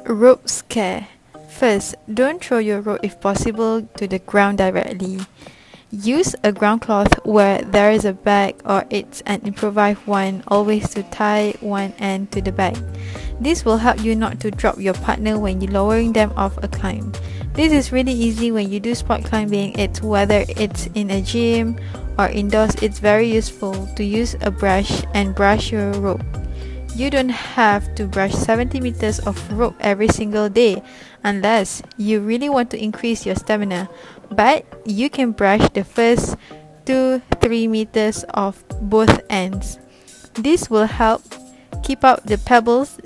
Rope scare. First, don't throw your rope if possible to the ground directly. Use a ground cloth where there is a bag or it's an improvised one, always to tie one end to the bag. This will help you not to drop your partner when you're lowering them off a climb. This is really easy when you do sport climbing. It's whether it's in a gym or indoors, it's very useful to use a brush and brush your rope. You don't have to brush 70 meters of rope every single day unless you really want to increase your stamina, but you can brush the first 2-3 meters of both ends. This will help keep out the pebbles,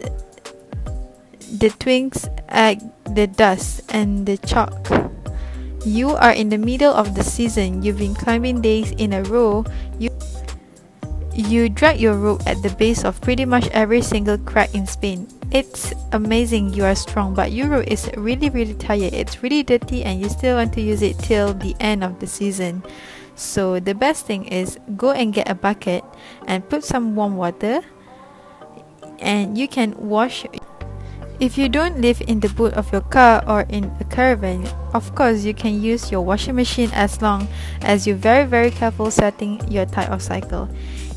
the twigs, the dust and the chalk. You are in the middle of the season, you've been climbing days in a row, you drag your rope at the base of pretty much every single crack in Spain. It's amazing you are strong, but your rope is really tired. It's really dirty and you still want to use it till the end of the season. So the best thing is go and get a bucket and put some warm water and you can wash. If you don't live in the boot of your car or in a caravan, of course you can use your washing machine as long as you're very careful setting your type of cycle.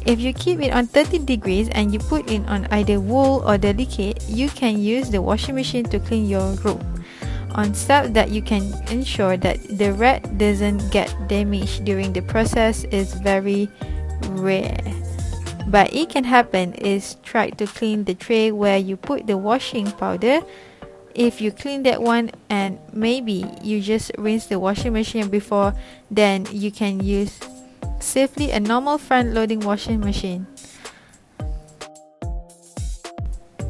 If you keep it on 30 degrees and you put it on either wool or delicate, you can use the washing machine to clean your rope. On steps that you can ensure that the rat doesn't get damaged during the process is very rare. But it can happen is try to clean the tray where you put the washing powder. If you clean that one and maybe you just rinse the washing machine before, then you can use safely a normal front loading washing machine.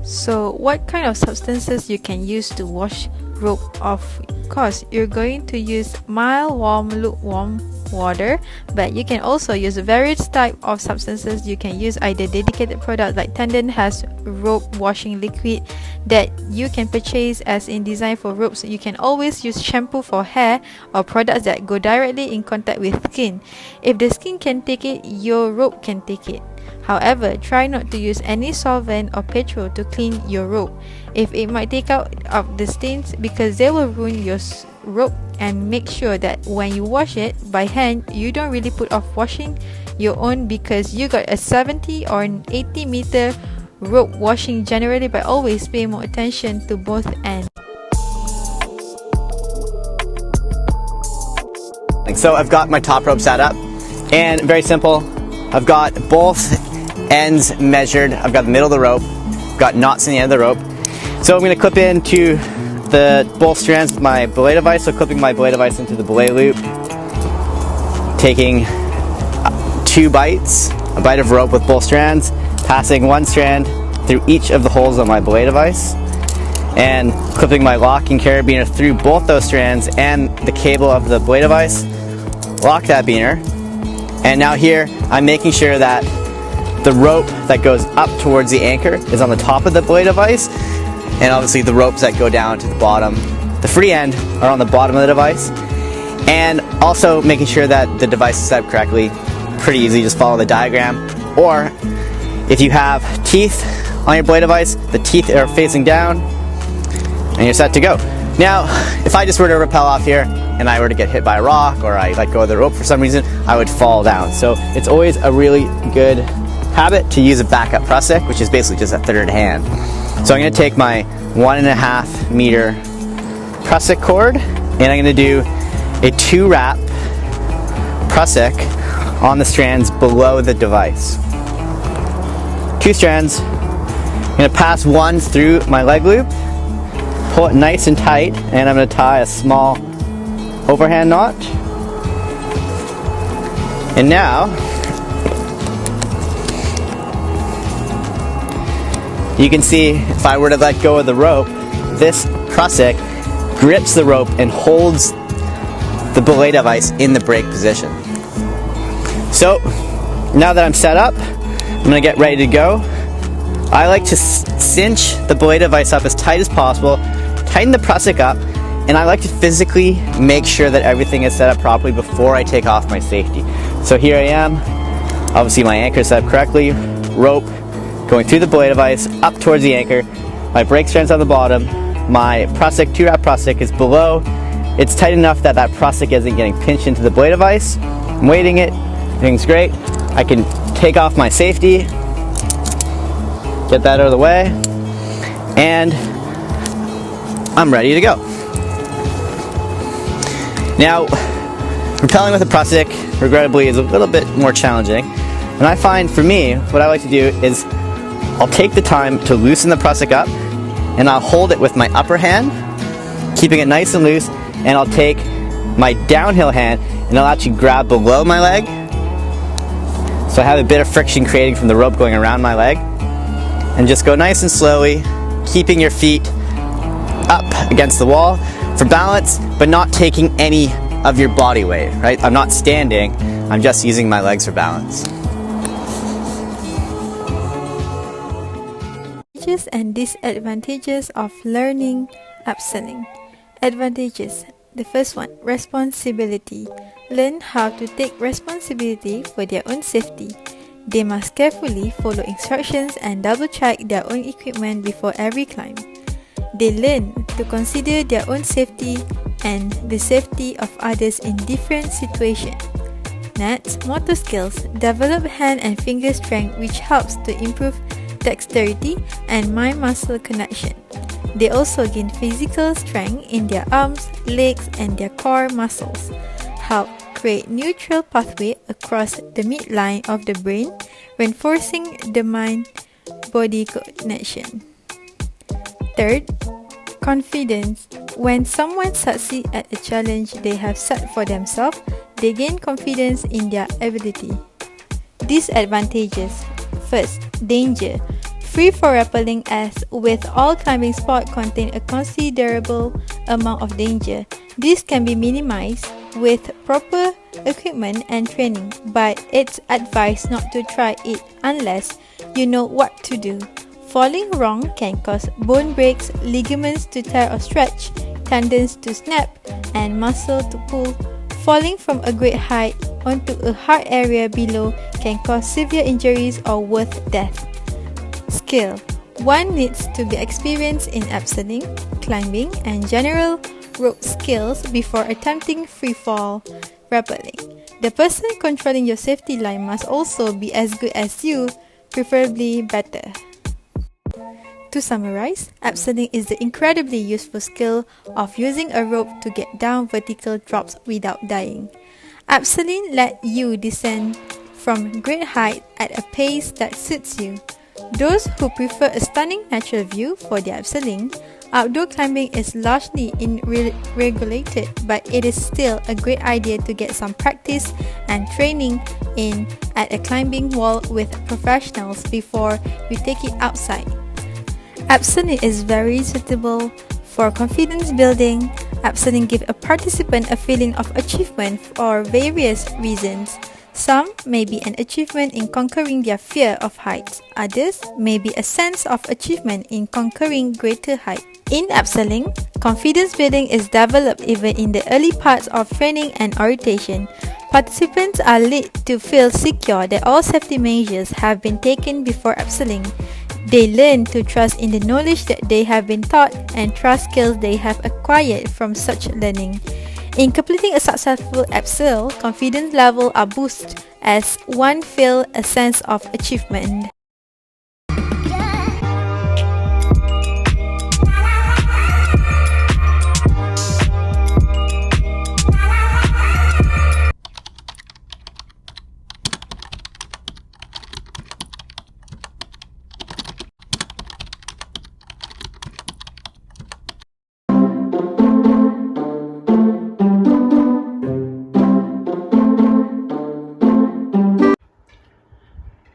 So what kind of substances you can use to wash rope off? Of course, you're going to use mild, warm, lukewarm water, but you can also use various type of substances. You can use either dedicated product like Tendon has rope washing liquid that you can purchase as in design for ropes. You can always use shampoo for hair or products that go directly in contact with skin. If the skin can take it, your rope can take it. However, try not to use any solvent or petrol to clean your rope, if it might take out of the stains because they will ruin your rope. And make sure that when you wash it by hand, you don't really put off washing your own because you got a 70 or an 80 meter rope washing generally, but always pay more attention to both ends. So I've got my top rope set up and very simple. I've got both ends measured. I've got the middle of the rope, got knots in the end of the rope. So I'm going to clip into the both strands with my belay device. So clipping my belay device into the belay loop, taking 2 bites, a bite of rope with both strands, passing one strand through each of the holes on my belay device, and clipping my locking carabiner through both those strands and the cable of the belay device, lock that biner, and now here I'm making sure that the rope that goes up towards the anchor is on the top of the belay device, and obviously the ropes that go down to the bottom, the free end, are on the bottom of the device. And also making sure that the device is set up correctly. Pretty easy, just follow the diagram. Or if you have teeth on your belay device, the teeth are facing down and you're set to go. Now, if I just were to rappel off here and I were to get hit by a rock or I let go of the rope for some reason, I would fall down. So it's always a really good habit to use a backup prusik, which is basically just a third hand. So I'm going to take my 1.5 meter prusik cord and I'm going to do a 2-wrap prusik on the strands below the device. 2 strands. I'm going to pass one through my leg loop, pull it nice and tight, and I'm going to tie a small overhand knot. And now you can see if I were to let go of the rope, this prusik grips the rope and holds the belay device in the brake position. So now that I'm set up, I'm going to get ready to go. I like to cinch the belay device up as tight as possible, tighten the prusik up, and I like to physically make sure that everything is set up properly before I take off my safety. So here I am, obviously my anchor is set up correctly, rope going through the belay device up towards the anchor, my brake strand's on the bottom, my prusik, 2-wrap prusik is below. It's tight enough that that prusik isn't getting pinched into the belay device. I'm weighting it, everything's great. I can take off my safety, get that out of the way, and I'm ready to go. Now, rappelling with a prusik, regrettably, is a little bit more challenging. And I find, for me, what I like to do is I'll take the time to loosen the prusik up, and I'll hold it with my upper hand, keeping it nice and loose, and I'll take my downhill hand, and I'll actually grab below my leg. So I have a bit of friction creating from the rope going around my leg. And just go nice and slowly, keeping your feet up against the wall for balance, but not taking any of your body weight, right? I'm not standing, I'm just using my legs for balance. Advantages and disadvantages of learning abseiling. Advantages. The first one, responsibility. Learn how to take responsibility for their own safety. They must carefully follow instructions and double-check their own equipment before every climb. They learn to consider their own safety and the safety of others in different situations. Next, motor skills. Develop hand and finger strength, which helps to improve dexterity and mind-muscle connection. They also gain physical strength in their arms, legs, and their core muscles. Help create neutral pathway across the midline of the brain, reinforcing the mind-body connection. Third, confidence. When someone succeeds at a challenge they have set for themselves, they gain confidence in their ability. Disadvantages. First, danger. Free for rappelling, as with all climbing sports, contain a considerable amount of danger. This can be minimized with proper equipment and training, but it's advised not to try it unless you know what to do. Falling wrong can cause bone breaks, ligaments to tear or stretch, tendons to snap, and muscle to pull. Falling from a great height onto a hard area below can cause severe injuries or worse, death. Skill. One needs to be experienced in abseiling, climbing, and general rope skills before attempting free-fall rappelling. The person controlling your safety line must also be as good as you, preferably better. To summarize, abseiling is the incredibly useful skill of using a rope to get down vertical drops without dying. Abseiling lets you descend from great height at a pace that suits you. Those who prefer a stunning natural view for their abseiling, outdoor climbing is largely regulated, but it is still a great idea to get some practice and training in at a climbing wall with professionals before you take it outside. Abseiling is very suitable for confidence building. Abseiling gives a participant a feeling of achievement for various reasons. Some may be an achievement in conquering their fear of heights. Others may be a sense of achievement in conquering greater height. In abseiling, confidence building is developed even in the early parts of training and orientation. Participants are led to feel secure that all safety measures have been taken before abseiling. They learn to trust in the knowledge that they have been taught and trust skills they have acquired from such learning. In completing a successful abseil, confidence levels are boosted as one feels a sense of achievement.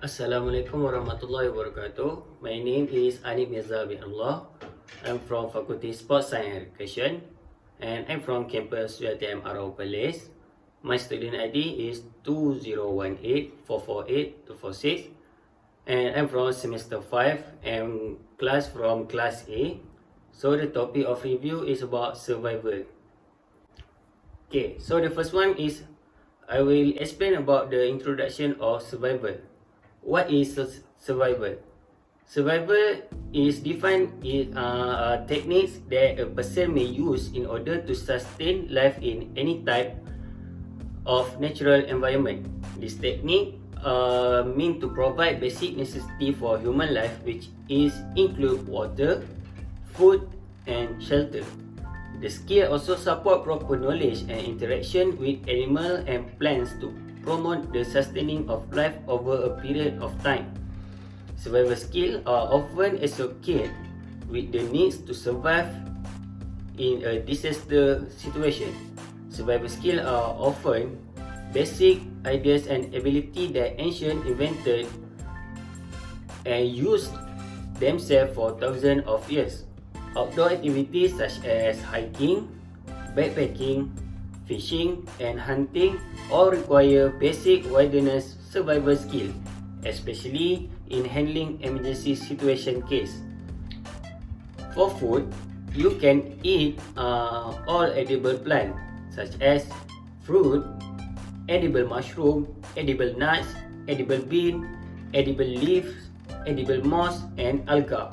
Assalamualaikum warahmatullahi wabarakatuh. My name is MIRZA bin Allah. I'm from Faculty Sports Science and Education, and I'm from campus UiTM Arau Perlis. My student ID is 2018448246. and I'm from semester 5 and from class A. So the topic of review is about survival. Okay, so the first one is I will explain about the introduction of survival. What is survival? Survival is defined in techniques that a person may use in order to sustain life in any type of natural environment. This technique mean to provide basic necessity for human life, which is include water, food, and shelter. The skill also support proper knowledge and interaction with animals and plants to promote the sustaining of life over a period of time. Survival skills are often associated with the needs to survive in a disaster situation. Survival skills are often basic ideas and ability that ancient invented and used themselves for thousands of years. Outdoor activities such as hiking, backpacking, fishing, and hunting all require basic wilderness survival skill, especially in handling emergency situation case. For food, you can eat all edible plants such as fruit, edible mushroom, edible nuts, edible bean, edible leaves, edible moss, and alga.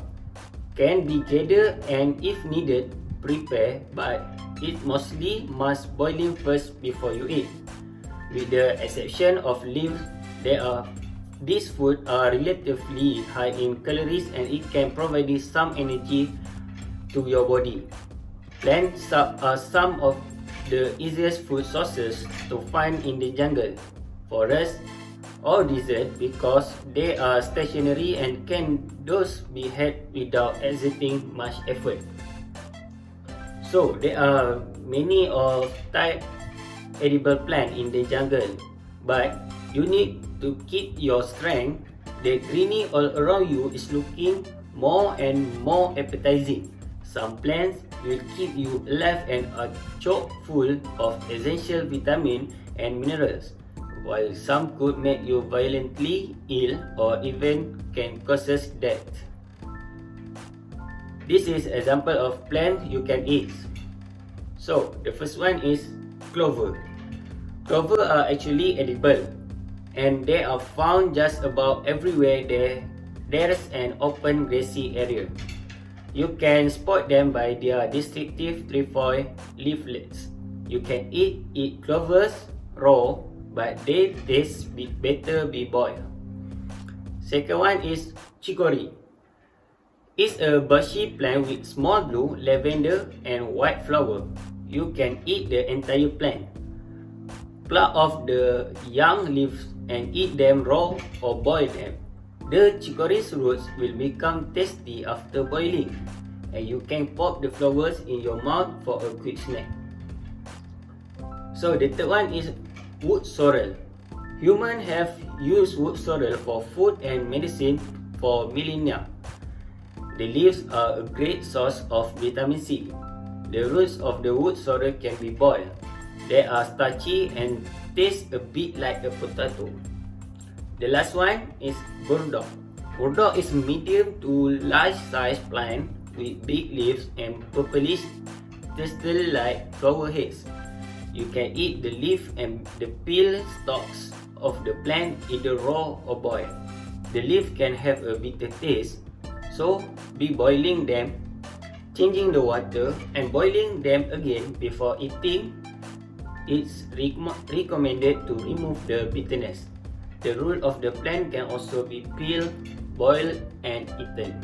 Can be gathered and if needed, prepare, but it mostly must boiling first before you eat. With the exception of leaves, these food are relatively high in calories and it can provide some energy to your body. Plants are some of the easiest food sources to find in the jungle, forest, or desert because they are stationary and can thus be had without exerting much effort. So there are many of type edible plant in the jungle, but you need to keep your strength. The greenery all around you is looking more and more appetizing. Some plants will keep you alive and are chock full of essential vitamin and minerals, while some could make you violently ill or even can cause death. This is example of plant you can eat. So the first one is clover. Clover are actually edible and they are found just about everywhere there's an open grassy area. You can spot them by their distinctive trefoil leaflets. You can eat clovers raw, but they taste better be boiled. Second one is chicory. It's a bushy plant with small blue, lavender, and white flower. You can eat the entire plant. Pluck off the young leaves and eat them raw or boil them. The chicory's roots will become tasty after boiling, and you can pop the flowers in your mouth for a quick snack. So the third one is wood sorrel. Humans have used wood sorrel for food and medicine for millennia. The leaves are a great source of vitamin C. The roots of the wood sorrel can be boiled. They are starchy and taste a bit like a potato. The last one is burdock. Burdock is a medium to large size plant with big leaves and purplish tassel-like flower heads. You can eat the leaf and the peel stalks of the plant either raw or boiled. The leaf can have a bitter taste, so be boiling them, changing the water and boiling them again before eating. It's recommended to remove the bitterness. The root of the plant can also be peeled, boiled, and eaten.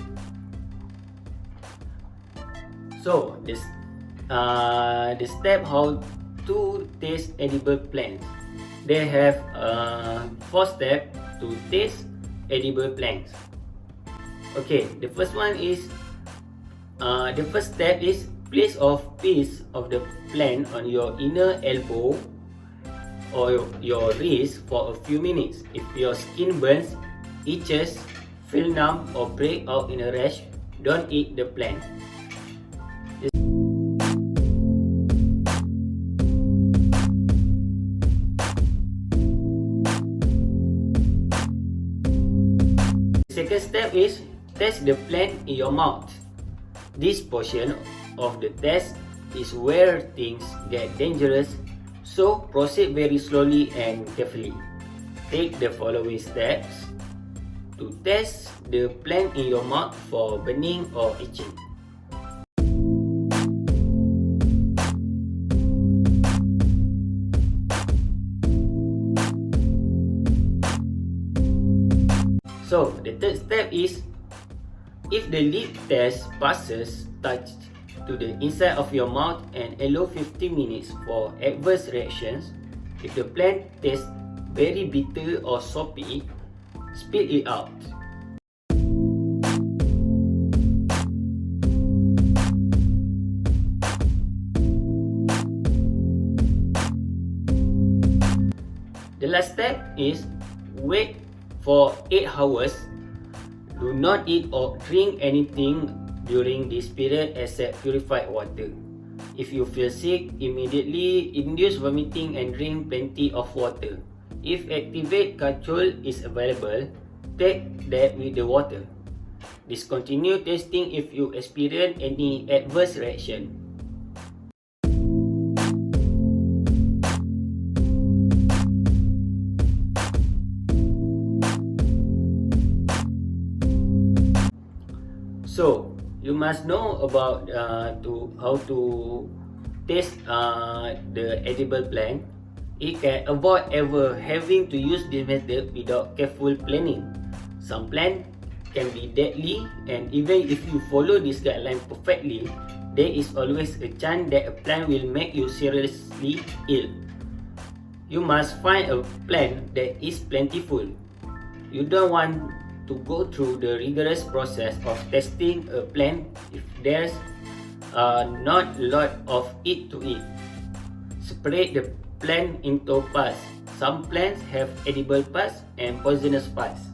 So the step how to taste edible plants. They have 4 steps to taste edible plants. Okay, the first one is the first step is place a piece of the plant on your inner elbow or your wrist for a few minutes. If your skin burns, itches, feel numb or break out in a rash, don't eat the plant. test the plant in your mouth. This portion of the test is where things get dangerous, so proceed very slowly and carefully. Take the following steps to test the plant in your mouth for burning or itching. So, the third step is, if the lip test passes, touch to the inside of your mouth and allow 15 minutes for adverse reactions. If the plant tastes very bitter or soapy, spit it out. The last step is wait for 8 hours. Do not eat or drink anything during this period except purified water. If you feel sick, immediately induce vomiting and drink plenty of water. If activate capsule is available, take that with the water. Discontinue testing if you experience any adverse reaction. So, you must know about how to taste the edible plant. It can avoid ever having to use this method without careful planning. Some plants can be deadly, and even if you follow this guideline perfectly, there is always a chance that a plant will make you seriously ill. You must find a plant that is plentiful. You don't want to go through the rigorous process of testing a plant if there's not a lot of it to eat. Separate the plant into parts. Some plants have edible parts and poisonous parts.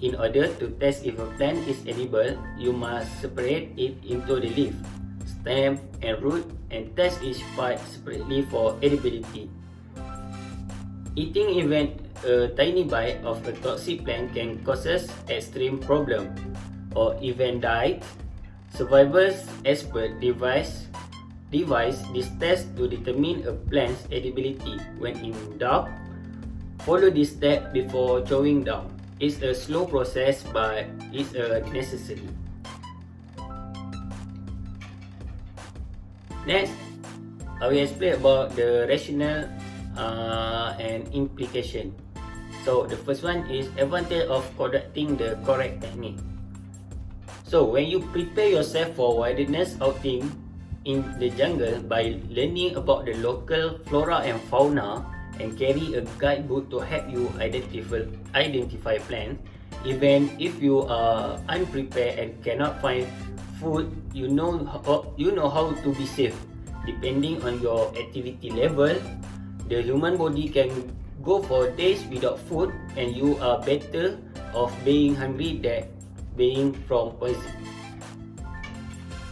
In order to test if a plant is edible, you must separate it into the leaf, stem, and root and test each part separately for edibility. Eating even a tiny bite of a toxic plant can cause extreme problem or even die. Survivors expert device this test to determine a plant's edibility. When in doubt, follow this step before chowing down. It's a slow process, but it's necessary. Next, I will explain about the rationale and implication. So the first one is advantage of conducting the correct technique. So when you prepare yourself for wilderness outing in the jungle by learning about the local flora and fauna and carry a guidebook to help you identify plants, even if you are unprepared and cannot find food, you know how to be safe. Depending on your activity level, the human body can go for days without food, and you are better off being hungry than being from poison.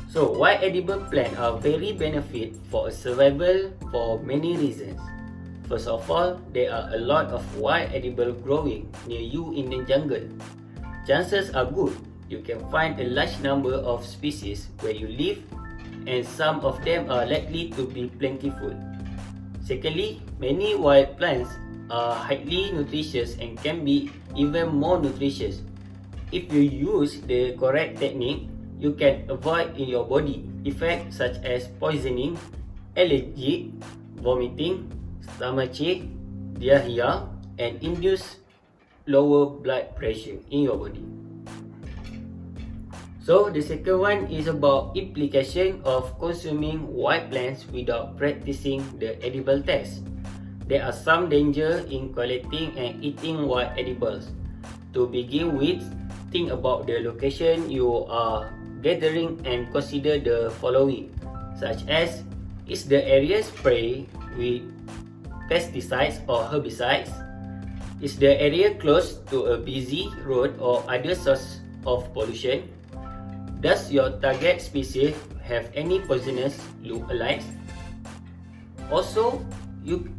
So why edible plants are very benefit for survival for many reasons. First of all, there are a lot of wild edible growing near you in the jungle. Chances are good you can find a large number of species where you live, and some of them are likely to be plentiful. Secondly, many wild plants are highly nutritious and can be even more nutritious. If you use the correct technique, you can avoid in your body effects such as poisoning, allergic, vomiting, stomachache, diarrhea, and induce lower blood pressure in your body. So the second one is about implication of consuming wild plants without practicing the edible test. There are some danger in collecting and eating wild edibles. To begin with, think about the location you are gathering and consider the following, such as, is the area sprayed with pesticides or herbicides? Is the area close to a busy road or other source of pollution? Does your target species have any poisonous lookalikes? Also, you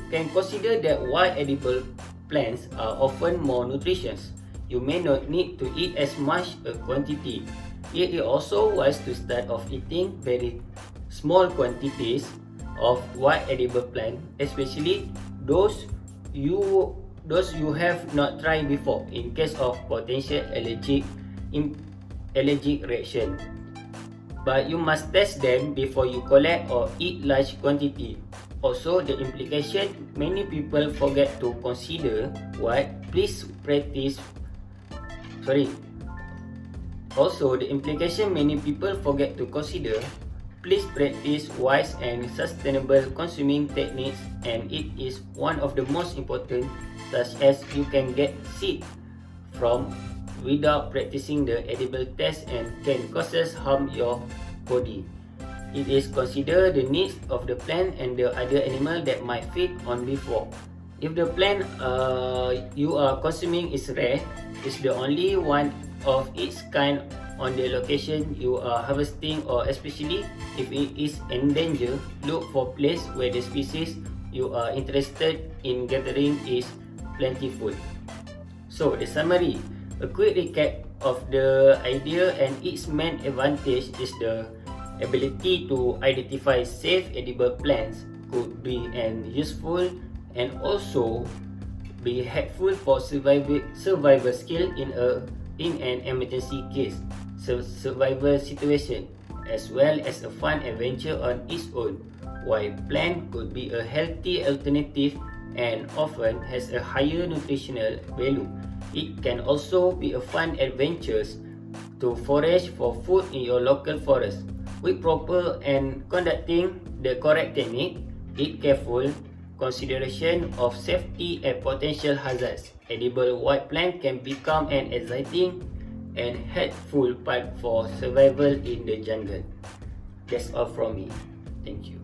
can consider that wild edible plants are often more nutritious. you may not need to eat as much a quantity. It is also wise to start off eating very small quantities of wild edible plant, especially those you have not tried before in case of potential allergic reaction. But you must test them before you collect or eat large quantity. Also, the implication many people forget to consider please practice wise and sustainable consuming techniques, and it is one of the most important, such as you can get sick from without practicing the edible test and can cause harm your body. It is consider the needs of the plant and the other animal that might feed on before. If the plant you are consuming is rare, is the only one of its kind on the location you are harvesting, or especially if it is endangered, look for place where the species you are interested in gathering is plentiful. So the summary, a quick recap of the idea and its main advantage is the ability to identify safe edible plants could be useful and also be helpful for survival skill in an emergency case, survival situation, as well as a fun adventure on its own. While plant could be a healthy alternative and often has a higher nutritional value, it can also be a fun adventure to forage for food in your local forest. With proper and conducting the correct technique, with careful consideration of safety and potential hazards, edible wild plant can become an exciting and helpful part for survival in the jungle. That's all from me. Thank you.